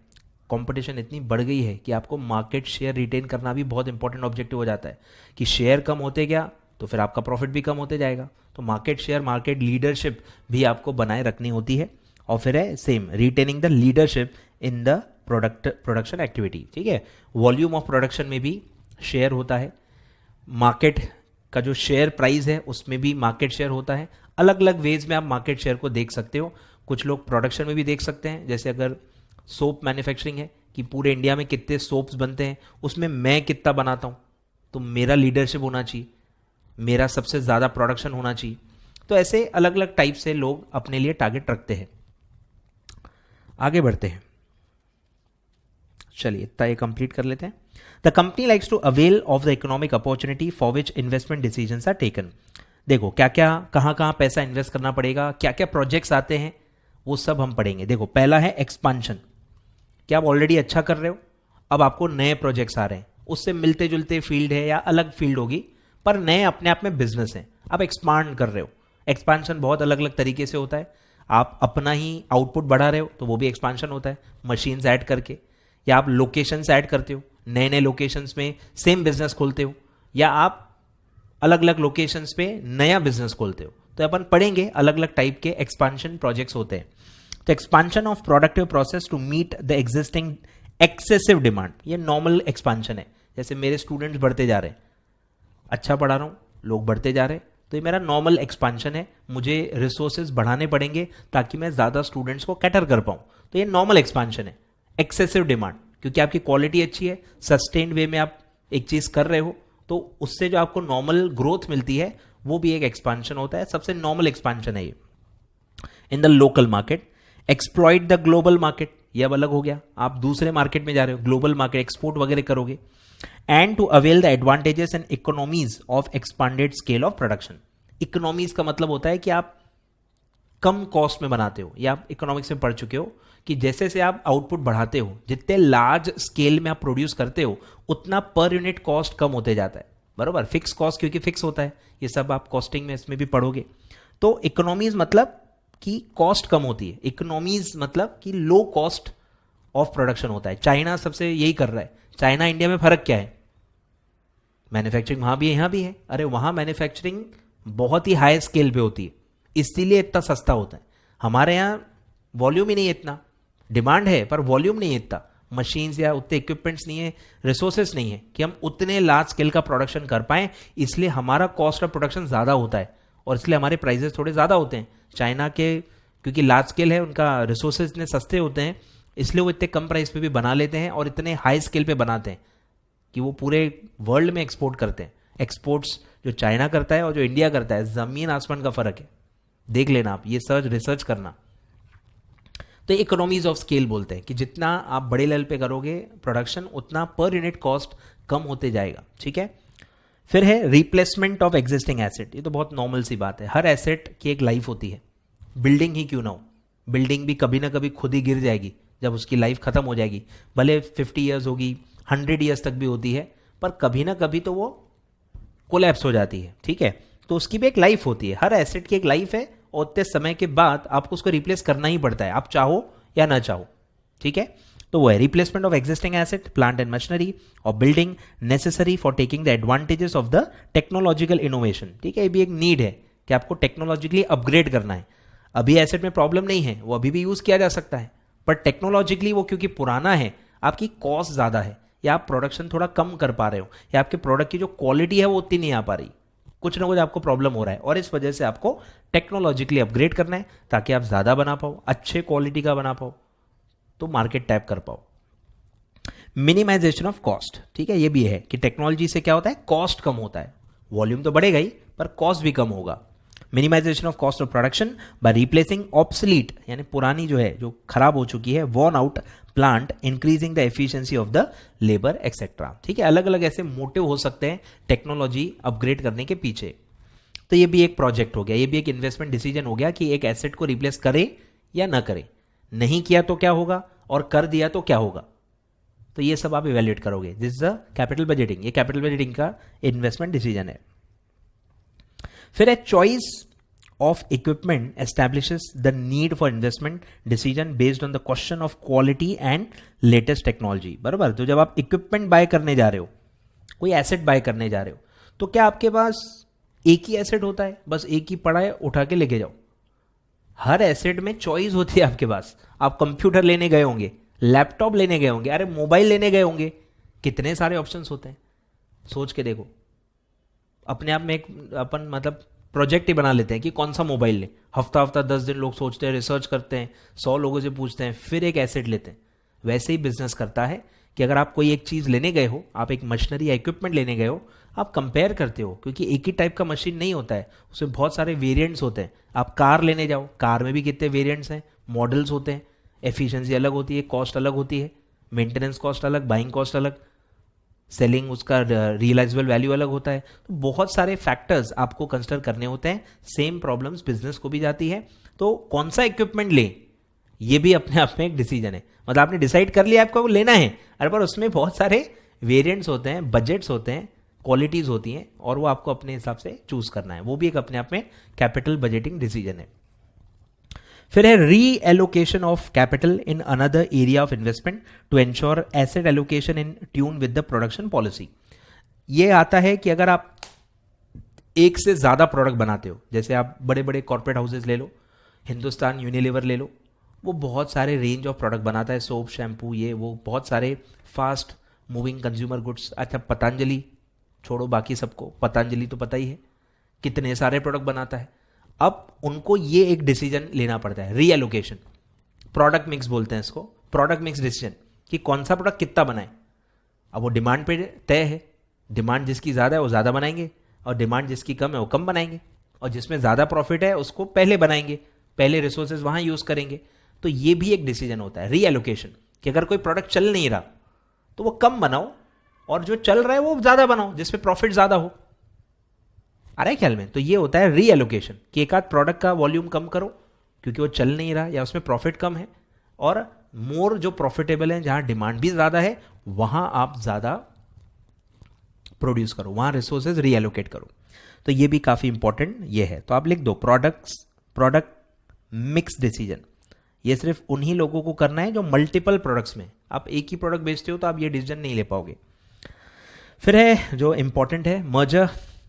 [SPEAKER 1] कंपटीशन इतनी बढ़ गई है कि आपको मार्केट शेयर रिटेन करना भी बहुत इंपॉर्टेंट ऑब्जेक्टिव हो जाता है, कि शेयर कम होते गया तो फिर आपका प्रॉफिट भी कम होते जाएगा, तो मार्केट शेयर, मार्केट लीडरशिप भी आपको बनाए रखनी होती है। और फिर है same, retaining the leadership in the production activity, ठीक है, वॉल्यूम ऑफ प्रोडक्शन में भी शेयर होता है, मार्केट का जो शेयर प्राइस है उसमें भी मार्केट शेयर होता है। अलग अलग वेज में आप मार्केट शेयर को देख सकते हो, कुछ लोग प्रोडक्शन में भी देख सकते हैं, जैसे अगर सोप मैन्युफैक्चरिंग है कि पूरे इंडिया में कितने सोप्स बनते हैं, उसमें मैं कितना बनाता हूँ, तो मेरा लीडरशिप होना चाहिए, मेरा सबसे ज़्यादा प्रोडक्शन होना चाहिए। तो ऐसे अलग अलग टाइप से लोग अपने लिए टारगेट रखते हैं। आगे बढ़ते हैं, चलिए इतना ये कंप्लीट कर लेते हैं। The company likes to avail of the economic opportunity for which investment decisions are taken. देखो क्या क्या, कहाँ कहाँ पैसा इन्वेस्ट करना पड़ेगा, क्या क्या प्रोजेक्ट्स आते हैं, वो सब हम पढ़ेंगे। देखो पहला है एक्सपांशन, क्या आप ऑलरेडी अच्छा कर रहे हो, अब आपको नए प्रोजेक्ट्स आ रहे हैं, उससे मिलते जुलते फील्ड है या अलग फील्ड होगी, पर नए अपने आप में बिजनेस है, आप एक्सपांड कर रहे हो। एक्सपांशन बहुत अलग अलग तरीके से होता है, आप अपना ही आउटपुट बढ़ा रहे हो तो वो भी एक्सपांशन होता है, मशीन्स ऐड करके, या आप लोकेशंस ऐड करते हो, नए नए लोकेशंस में सेम बिजनेस खोलते हो, या आप अलग अलग लोकेशंस पे नया बिजनेस खोलते हो। तो अपन पढ़ेंगे अलग अलग टाइप के एक्सपांशन प्रोजेक्ट्स होते हैं। तो expansion of productive process to meet the existing excessive demand, ये नॉर्मल एक्सपांशन है। जैसे मेरे स्टूडेंट्स बढ़ते जा रहे हैं, अच्छा पढ़ा रहा हूँ, लोग बढ़ते जा रहे हैं, तो ये मेरा नॉर्मल एक्सपांशन है, मुझे रिसोर्सेज बढ़ाने पड़ेंगे ताकि मैं ज़्यादा स्टूडेंट्स को कैटर कर पाऊँ, तो ये नॉर्मल एक्सपांशन है। एक्सेसिव डिमांड, क्योंकि आपकी क्वालिटी अच्छी है, सस्टेन्ड वे में आप एक चीज़ कर रहे हो, तो उससे जो आपको नॉर्मल ग्रोथ मिलती है वो भी एक एक्सपांशन होता है, सबसे नॉर्मल एक्सपांशन है ये। In the local market, exploit the global market, ये अब अलग हो गया, आप दूसरे मार्केट में जा रहे हो, ग्लोबल मार्केट एक्सपोर्ट वगैरह करोगे। And to avail the advantages and economies of expanded scale of production. Economies का मतलब होता है कि आप कम कॉस्ट में बनाते हो, या आप इकोनॉमिक्स में पढ़ चुके हो कि जैसे से आप आउटपुट बढ़ाते हो, जितने लार्ज स्केल में आप प्रोड्यूस करते हो, उतना पर यूनिट कॉस्ट कम होते जाता है, बरोबर। फिक्स कॉस्ट क्योंकि फिक्स होता है, ये सब आप कॉस्टिंग में इसमें भी पढ़ोगे। तो इकोनॉमीज मतलब कि कॉस्ट कम होती है, इकोनॉमीज मतलब कि लो कॉस्ट ऑफ प्रोडक्शन होता है। चाइना सबसे यही कर रहा है। चाइना इंडिया में फर्क क्या है, मैन्युफैक्चरिंग वहां भी है यहाँ भी है, अरे वहां मैन्युफैक्चरिंग बहुत ही हाई स्केल पे होती है, इसीलिए इतना सस्ता होता है। हमारे यहाँ वॉल्यूम ही नहीं है इतना, डिमांड है पर वॉल्यूम नहीं है इतना, मशीन्स या उतने इक्विपमेंट्स नहीं है, रिसोर्सेस नहीं है कि हम उतने लार्ज स्केल का प्रोडक्शन कर पाएं, इसलिए हमारा कॉस्ट ऑफ प्रोडक्शन ज़्यादा होता है और इसलिए हमारे प्राइजेस थोड़े ज़्यादा होते हैं। चाइना के क्योंकि लार्ज स्केल है, उनका रिसोर्सेज इतने सस्ते होते हैं, इसलिए वो इतने कम प्राइस पे भी बना लेते हैं और इतने हाई स्केल पे बनाते हैं कि वो पूरे वर्ल्ड में एक्सपोर्ट करते हैं। एक्सपोर्ट्स जो चाइना करता है और जो इंडिया करता है, ज़मीन आसमान का फ़र्क है, देख लेना आप, ये रिसर्च करना। तो इकोनॉमीज ऑफ स्केल बोलते हैं कि जितना आप बड़े लेवल पे करोगे प्रोडक्शन, उतना पर यूनिट कॉस्ट कम होते जाएगा, ठीक है। फिर है रिप्लेसमेंट ऑफ एग्जिस्टिंग एसेट, ये तो बहुत नॉर्मल सी बात है, हर एसेट की एक लाइफ होती है, बिल्डिंग ही क्यों ना हो, बिल्डिंग भी कभी ना कभी खुद ही गिर जाएगी जब उसकी लाइफ खत्म हो जाएगी, भले 50 ईयर्स होगी, 100 ईयर्स तक भी होती है, पर कभी ना कभी तो वो कोलैप्स हो जाती है, ठीक है। तो उसकी भी एक लाइफ होती है, हर एसेट की एक लाइफ है, और उतने समय के बाद आपको उसको रिप्लेस करना ही पड़ता है, आप चाहो या ना चाहो, ठीक है। तो वो है replacement of existing asset, plant and machinery और building necessary for taking the advantages of the technological innovation, ठीक है। ये भी एक नीड है कि आपको टेक्नोलॉजिकली अपग्रेड करना है। अभी एसेट में प्रॉब्लम नहीं है, वो अभी भी यूज किया जा सकता है, पर टेक्नोलॉजिकली वो क्योंकि पुराना है, आपकी कॉस्ट ज़्यादा है, या आप प्रोडक्शन थोड़ा कम कर पा रहे हो, या आपके प्रोडक्ट की जो क्वालिटी है वो उतनी नहीं आ पा रही, कुछ ना कुछ आपको प्रॉब्लम हो रहा है, और इस वजह से आपको टेक्नोलॉजिकली अपग्रेड करना है ताकि आप ज़्यादा बना पाओ, अच्छे क्वालिटी का बना पाओ, तो मार्केट टैप कर पाओ। मिनिमाइजेशन ऑफ कॉस्ट, ठीक है, ये भी है कि टेक्नोलॉजी से क्या होता है, कॉस्ट कम होता है, वॉल्यूम तो बढ़ेगा ही पर कॉस्ट भी कम होगा। Minimisation of cost of production by replacing obsolete, यानी पुरानी जो है, जो खराब हो चुकी है, worn out plant, increasing the efficiency of the labour etcetera, ठीक है। अलग अलग ऐसे मोटिव हो सकते हैं टेक्नोलॉजी अपग्रेड करने के पीछे। तो ये भी एक प्रोजेक्ट हो गया, ये भी एक इन्वेस्टमेंट डिसीजन हो गया कि एक एसेट को रिप्लेस करे या ना करे, नहीं किया तो क्या होगा और कर दिया तो क्या होगा, तो ये सब आप इवेल्युएट करोगे। This is the capital budgeting, ये कैपिटल बजटिंग का इन्वेस्टमेंट डिसीजन है। फिर है choice of equipment establishes the need for investment decision based on the question of quality and latest technology। बराबर, तो जब आप इक्विपमेंट बाय करने जा रहे हो, कोई एसेट बाय करने जा रहे हो, तो क्या आपके पास एक ही एसेट होता है, बस एक ही पड़ा है उठा के लेके जाओ? हर एसेट में चॉइस होती है आपके पास। आप कंप्यूटर लेने गए होंगे, लैपटॉप लेने गए होंगे, अरे मोबाइल लेने गए होंगे, कितने सारे ऑप्शंस होते हैं, सोच के देखो। अपने आप में एक अपन मतलब प्रोजेक्ट ही बना लेते हैं कि कौन सा मोबाइल ले, हफ्ता हफ्ता 10 दिन लोग सोचते हैं, रिसर्च करते हैं, 100 लोगों से पूछते हैं, फिर एक एसेट लेते हैं। वैसे ही बिजनेस करता है कि अगर आप कोई एक चीज़ लेने गए हो, आप एक मशीनरी या इक्विपमेंट लेने गए हो, आप कंपेयर करते हो, क्योंकि एक ही टाइप का मशीन नहीं होता है, उसमें बहुत सारे वेरिएंट्स होते हैं। आप कार लेने जाओ, कार में भी कितने वेरिएंट्स हैं, मॉडल्स होते हैं, एफिशिएंसी अलग होती है, कॉस्ट अलग होती है, मेंटेनेंस कॉस्ट अलग, बाइंग कॉस्ट अलग, सेलिंग उसका रियलाइजेबल वैल्यू अलग होता है। तो बहुत सारे फैक्टर्स आपको कंसिडर करने होते हैं। सेम प्रॉब्लम्स बिजनेस को भी जाती है। तो कौन सा इक्विपमेंट लें, ये भी अपने आप में एक डिसीजन है। मतलब आपने डिसाइड कर लिया आपको वो लेना है, अरे पर उसमें बहुत सारे वेरिएंट्स होते हैं, बजट्स होते हैं, क्वालिटीज होती हैं, और वो आपको अपने हिसाब से चूज करना है। वो भी एक अपने आप में कैपिटल बजटिंग डिसीजन है। फिर है reallocation of capital in another area of investment to ensure asset allocation in tune with the production policy. ये आता है कि अगर आप एक से ज्यादा प्रोडक्ट बनाते हो, जैसे आप बड़े बड़े कॉर्पोरेट हाउसेज ले लो, हिंदुस्तान यूनिलीवर ले लो, वो बहुत सारे रेंज ऑफ प्रोडक्ट बनाता है, सोप, शैम्पू, ये वो बहुत सारे फास्ट मूविंग कंज्यूमर गुड्स। अच्छा, पतंजलि छोड़ो बाकी सबको, पतंजलि तो पता ही है कितने सारे प्रोडक्ट बनाता है। अब उनको ये एक डिसीजन लेना पड़ता है, रीएलोकेशन, प्रोडक्ट मिक्स बोलते हैं इसको, प्रोडक्ट मिक्स डिसीजन, कि कौन सा प्रोडक्ट कितना बनाए। अब वो डिमांड पे तय है, डिमांड जिसकी ज़्यादा है वो ज़्यादा बनाएंगे, और डिमांड जिसकी कम है वो कम बनाएंगे, और जिसमें ज़्यादा प्रॉफिट है उसको पहले बनाएंगे, पहले रिसोर्सेज वहाँ यूज़ करेंगे। तो ये भी एक डिसीजन होता है, रीएलोकेशन, कि अगर कोई प्रोडक्ट चल नहीं रहा तो वो कम बनाओ, और जो चल रहा है वो ज़्यादा बनाओ, जिसमें प्रॉफिट ज़्यादा हो। आ रहा है ख्याल में? तो ये होता है रीएलोकेशन, कि एक आध प्रोडक्ट का वॉल्यूम कम करो क्योंकि वो चल नहीं रहा या उसमें प्रॉफिट कम है, और मोर जो प्रॉफिटेबल है, जहां डिमांड भी ज्यादा है, वहां आप ज्यादा प्रोड्यूस करो, वहां रिसोर्सेज रीएलोकेट करो। तो ये भी काफी इंपॉर्टेंट ये है। तो आप लिख दो प्रोडक्ट मिक्स डिसीजन। ये सिर्फ उन्हीं लोगों को करना है जो मल्टीपल प्रोडक्ट्स में, आप एक ही प्रोडक्ट बेचते हो तो आप ये डिसीजन नहीं ले पाओगे। फिर है जो इंपॉर्टेंट है, merger,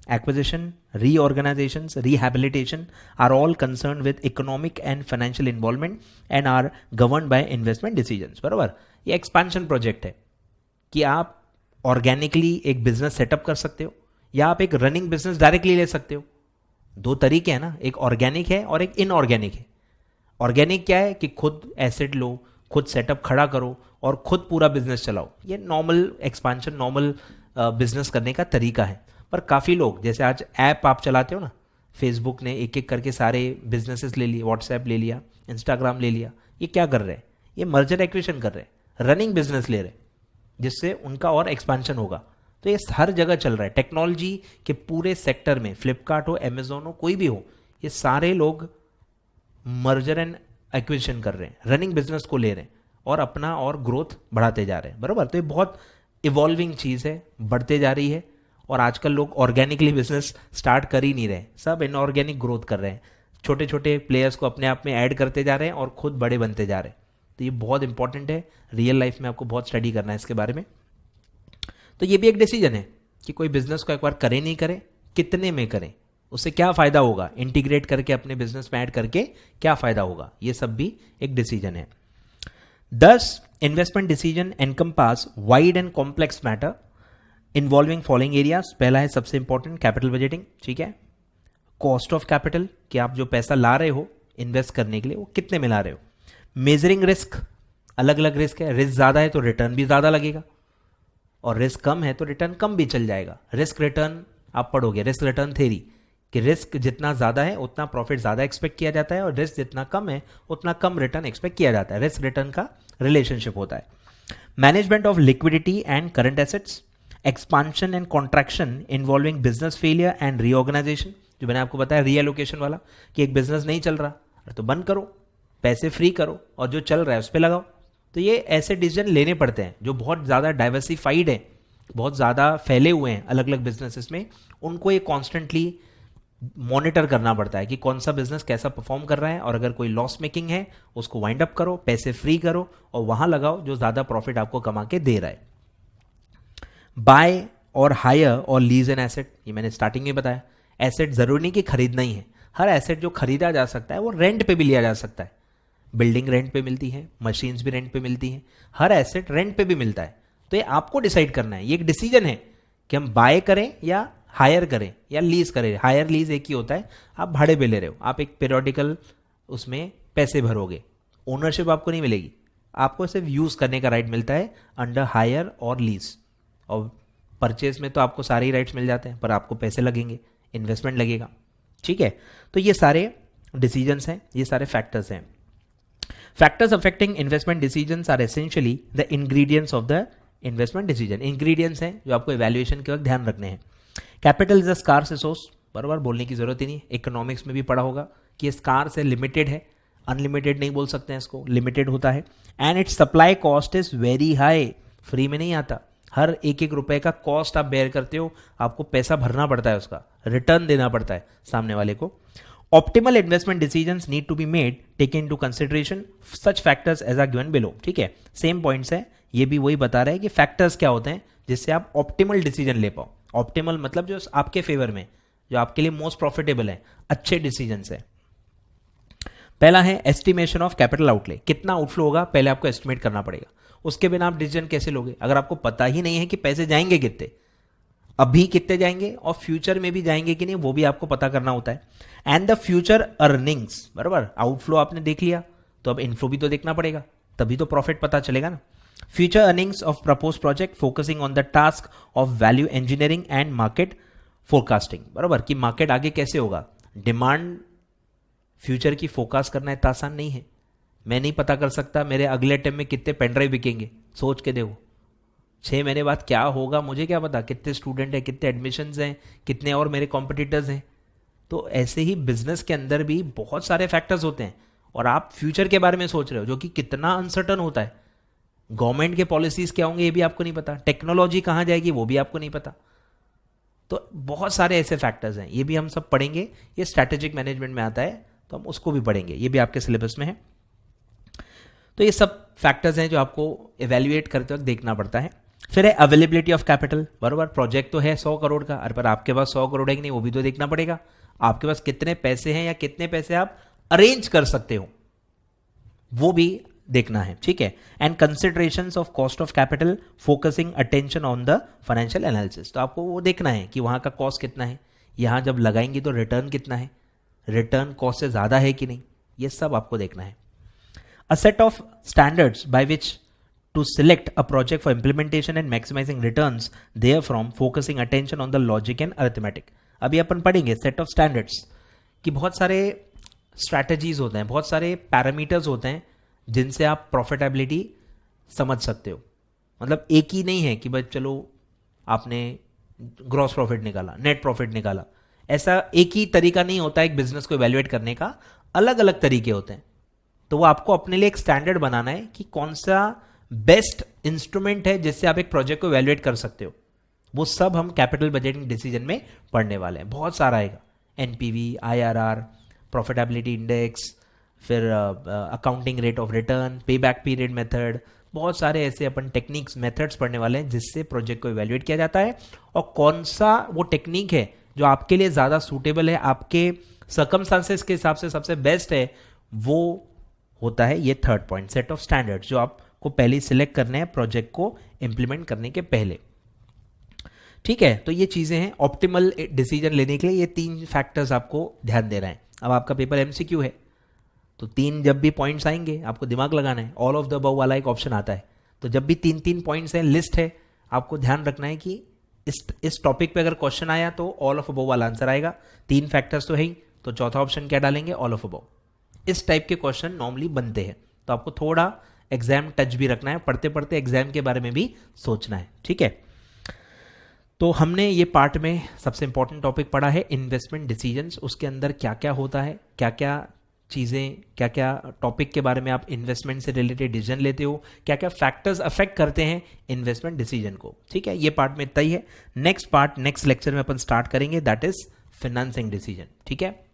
[SPEAKER 1] acquisition, reorganizations, rehabilitation are all concerned with economic and financial involvement and are governed by investment decisions। बराबर, ये एक्सपेंशन प्रोजेक्ट है कि आप ऑर्गेनिकली एक बिजनेस सेटअप कर सकते हो, या आप एक रनिंग बिजनेस डायरेक्टली ले सकते हो। दो तरीके हैं ना, एक ऑर्गेनिक है और एक इनऑर्गेनिक है। ऑर्गेनिक क्या है कि खुद एसेट लो, खुद सेटअप खड़ा करो और खुद पूरा बिजनेस चलाओ। ये नॉर्मल एक्सपेंशन, नॉर्मल बिजनेस करने का तरीका है। पर काफ़ी लोग, जैसे आज ऐप आप चलाते हो ना, फेसबुक ने एक एक करके सारे बिजनेसेस ले लिए, व्हाट्सएप ले लिया, इंस्टाग्राम ले लिया, ये क्या कर रहे हैं? ये मर्जर एक्विजिशन कर रहे हैं, रनिंग बिजनेस ले रहे हैं, जिससे उनका और एक्सपेंशन होगा। तो ये हर जगह चल रहा है, टेक्नोलॉजी के पूरे सेक्टर में, फ्लिपकार्ट हो, अमेजोन हो, कोई भी हो, ये सारे लोग मर्जर एंड एक्विजिशन कर रहे हैं, रनिंग बिजनेस को ले रहे हैं और अपना और ग्रोथ बढ़ाते जा रहे हैं। बराबर, तो ये बहुत इवॉल्विंग चीज़ है, बढ़ते जा रही है। और आजकल लोग ऑर्गेनिकली बिजनेस स्टार्ट कर ही नहीं रहे, सब इनऑर्गेनिक ग्रोथ कर रहे हैं, छोटे छोटे प्लेयर्स को अपने आप में ऐड करते जा रहे हैं और खुद बड़े बनते जा रहे हैं। तो ये बहुत इंपॉर्टेंट है, रियल लाइफ में आपको बहुत स्टडी करना है इसके बारे में। तो ये भी एक डिसीजन है कि कोई बिजनेस को एक बार करें नहीं करें, कितने में करें, उससे क्या फायदा होगा, इंटीग्रेट करके अपने बिजनेस में ऐड करके क्या फायदा होगा, ये सब भी एक डिसीजन है। 10 investment decision encompass wide and complex matter involving following areas. पहला है सबसे इंपॉर्टेंट, कैपिटल बजटिंग, ठीक है। कॉस्ट ऑफ कैपिटल, कि आप जो पैसा ला रहे हो इन्वेस्ट करने के लिए वो कितने में ला रहे हो। मेजरिंग रिस्क, अलग अलग रिस्क है, रिस्क ज्यादा है तो रिटर्न भी ज्यादा लगेगा, और रिस्क कम है तो रिटर्न कम भी चल जाएगा। रिस्क रिटर्न आप पढ़ोगे, रिस्क रिटर्न थ्योरी, कि रिस्क जितना ज्यादा है उतना प्रॉफिट ज्यादा एक्सपेक्ट किया जाता है, और रिस्क जितना कम है उतना कम रिटर्न एक्सपेक्ट किया जाता है। रिस्क रिटर्न का रिलेशनशिप होता है। Management of liquidity and current assets, expansion and contraction involving business failure and reorganisation, जो मैंने आपको बताया रीएलोकेशन वाला, कि एक बिजनेस नहीं चल रहा तो बंद करो, पैसे फ्री करो और जो चल रहा है उस पर लगाओ। तो ये ऐसे डिसीजन लेने पड़ते हैं जो बहुत ज़्यादा डाइवर्सिफाइड है, बहुत ज़्यादा फैले हुए हैं अलग अलग बिजनेसेस में, उनको ये कॉन्स्टेंटली मॉनिटर करना पड़ता है कि कौन सा बिजनेस कैसा परफॉर्म कर रहा है, और अगर कोई लॉस मेकिंग है उसको वाइंड अप करो, पैसे फ्री करो और वहां लगाओ जो ज़्यादा प्रॉफिट आपको कमा के दे रहा है। बाय और हायर और लीज एन एसेट, ये मैंने स्टार्टिंग में बताया। एसेट जरूरी नहीं कि खरीदना ही है, हर एसेट जो खरीदा जा सकता है वो रेंट पे भी लिया जा सकता है। बिल्डिंग रेंट पे मिलती है, मशीन्स भी रेंट पे मिलती हैं, हर एसेट रेंट पे भी मिलता है। तो ये आपको डिसाइड करना है, ये एक डिसीजन है कि हम बाय करें या हायर करें या लीज करें। हायर लीज एक ही होता है, आप भाड़े पे ले रहे हो, आप एक पीरियोडिकल उसमें पैसे भरोगे, ओनरशिप आपको नहीं मिलेगी, आपको सिर्फ यूज करने का राइट मिलता है अंडर हायर और लीज। और परचेज में तो आपको सारे ही राइट्स मिल जाते हैं, पर आपको पैसे लगेंगे, इन्वेस्टमेंट लगेगा। ठीक है, तो ये सारे डिसीजंस हैं, ये सारे फैक्टर्स हैं। Factors affecting investment decisions are essentially the ingredients of the investment decision. Ingredients हैं जो आपको इवैल्यूएशन के वक्त ध्यान रखने हैं। Capital is a scarce resource, बार बोलने की जरूरत ही नहीं, इकोनॉमिक्स में भी पढ़ा होगा कि ये स्कार्स है, लिमिटेड है, अनलिमिटेड नहीं बोल सकते हैं इसको, लिमिटेड होता है। And it's supply cost is very high, free में नहीं आता, हर एक एक रुपए का कॉस्ट आप बेयर करते हो, आपको पैसा भरना पड़ता है, उसका रिटर्न देना पड़ता है सामने वाले को। Optimal investment decisions need to be made taking into consideration such factors as are given below. ठीक है, सेम पॉइंट्स है, ये भी वही बता रहा है कि फैक्टर्स क्या होते हैं जिससे आप ऑप्टिमल डिसीजन ले पाओ। ऑप्टिमल मतलब जो आपके फेवर में, जो आपके लिए मोस्ट प्रॉफिटेबल है, अच्छे डिसीजन है। पहला है एस्टिमेशन ऑफ कैपिटल आउटले, कितना आउटफ्लो होगा पहले आपको एस्टिमेट करना पड़ेगा, उसके बिना आप डिसीजन कैसे लोगे अगर आपको पता ही नहीं है कि पैसे जाएंगे कितने, अभी कितने जाएंगे और फ्यूचर में भी जाएंगे कि नहीं, वो भी आपको पता करना होता है। एंड द फ्यूचर अर्निंग्स, बराबर, आउटफ्लो आपने देख लिया तो अब इनफ्लो भी तो देखना पड़ेगा, तभी तो प्रॉफिट पता चलेगा ना। Future earnings of propose project focusing on the task of value engineering and market forecasting, बराबर, कि मार्केट आगे कैसे होगा। डिमांड फ्यूचर की फोकास्ट करना इतना आसान नहीं है, मैं नहीं पता कर सकता मेरे अगले टाइम में कितने पेनड्राइव बिकेंगे, सोच के देखो 6 महीने बाद क्या होगा मुझे क्या पता, कितने स्टूडेंट हैं, कितने एडमिशन्स हैं, कितने और मेरे कॉम्पिटिटर्स हैं। तो ऐसे ही बिजनेस के अंदर भी बहुत सारे फैक्टर्स होते हैं और आप फ्यूचर के बारे में सोच रहे हो जो कि कितना अनसर्टन होता है। गवर्नमेंट के पॉलिसीज क्या होंगे ये भी आपको नहीं पता, टेक्नोलॉजी कहाँ जाएगी वो भी आपको नहीं पता। तो बहुत सारे ऐसे फैक्टर्स हैं, ये भी हम सब पढ़ेंगे, ये स्ट्रैटेजिक मैनेजमेंट में आता है तो हम उसको भी पढ़ेंगे, ये भी आपके सिलेबस में है। तो ये सब फैक्टर्स हैं जो आपको इवेल्युएट करते वक्त देखना पड़ता है। फिर है अवेलेबिलिटी ऑफ कैपिटल, बराबर, प्रोजेक्ट तो है 100 करोड़ का, अरे पर आपके पास 100 करोड़ है कि नहीं वो भी तो देखना पड़ेगा, आपके पास कितने पैसे हैं या कितने पैसे आप अरेंज कर सकते हो वो भी देखना है। ठीक है, and considerations of cost of capital focusing attention on the financial analysis, तो आपको वो देखना है कि वहां का कॉस्ट कितना है, यहां जब लगाएंगे तो रिटर्न कितना है, रिटर्न कॉस्ट से ज्यादा है कि नहीं, ये सब आपको देखना है। A set of standards by which to select a project for implementation and maximizing returns therefrom focusing attention on the logic and arithmetic। अभी अपन पढ़ेंगे सेट ऑफ स्टैंडर्ड्स कि बहुत सारे स्ट्रैटेजीज होते हैं, बहुत सारे पैरामीटर्स होते हैं जिनसे आप प्रॉफिटेबिलिटी समझ सकते हो। मतलब एक ही नहीं है कि भाई चलो आपने ग्रॉस प्रॉफिट निकाला, नेट प्रॉफिट निकाला, ऐसा एक ही तरीका नहीं होता एक बिजनेस को इवेल्युएट करने का, अलग अलग तरीके होते हैं। तो वो आपको अपने लिए एक स्टैंडर्ड बनाना है कि कौन सा बेस्ट इंस्ट्रूमेंट है जिससे आप एक प्रोजेक्ट को इवैल्यूएट कर सकते हो। वो सब हम कैपिटल बजटिंग डिसीजन में पढ़ने वाले हैं, बहुत सारा आएगा, एनपीवी, आईआरआर, प्रॉफिटेबिलिटी इंडेक्स, फिर अकाउंटिंग रेट ऑफ रिटर्न, पे बैक पीरियड मेथड, बहुत सारे ऐसे अपन टेक्निक्स मेथड्स पढ़ने वाले हैं जिससे प्रोजेक्ट को इवैल्यूएट किया जाता है और कौन सा वो टेक्निक है जो आपके लिए ज्यादा सूटेबल है, आपके सर्कमस्टांसेस के हिसाब से सबसे बेस्ट है, वो होता है ये third point, set of standards, जो आपको पहले ही सिलेक्ट करने हैं प्रोजेक्ट को इंप्लीमेंट करने के पहले। ठीक है, तो ये चीजें हैं ऑप्टिमल डिसीजन लेने के लिए, ये 3 फैक्टर्स आपको ध्यान देना है। अब आपका पेपर एमसीक्यू है तो 3 जब भी पॉइंट्स आएंगे आपको दिमाग लगाना है, ऑल ऑफ द अबव वाला एक ऑप्शन आता है, तो जब भी 3 पॉइंट्स है, लिस्ट है, आपको ध्यान रखना है कि इस टॉपिक पे अगर क्वेश्चन आया तो ऑल ऑफ अबव वाला आंसर आएगा। 3 फैक्टर्स तो है ही, तो चौथा ऑप्शन क्या डालेंगे, ऑल ऑफ अबव। इस टाइप के क्वेश्चन नॉर्मली बनते हैं, तो आपको थोड़ा एग्जाम टच भी रखना है, पढ़ते पढ़ते एग्जाम के बारे में भी सोचना है। ठीक है, तो हमने ये पार्ट में सबसे इंपॉर्टेंट टॉपिक पढ़ा है इन्वेस्टमेंट डिसीजंस, उसके अंदर क्या क्या होता है, क्या क्या चीज़ें, क्या क्या टॉपिक के बारे में आप इन्वेस्टमेंट से रिलेटेड डिसीजन लेते हो, क्या क्या फैक्टर्स अफेक्ट करते हैं इन्वेस्टमेंट डिसीजन को, ठीक है। ये पार्ट में इतना ही है। नेक्स्ट पार्ट नेक्स्ट लेक्चर में अपन स्टार्ट करेंगे, दैट इज फाइनेंसिंग डिसीजन, ठीक है।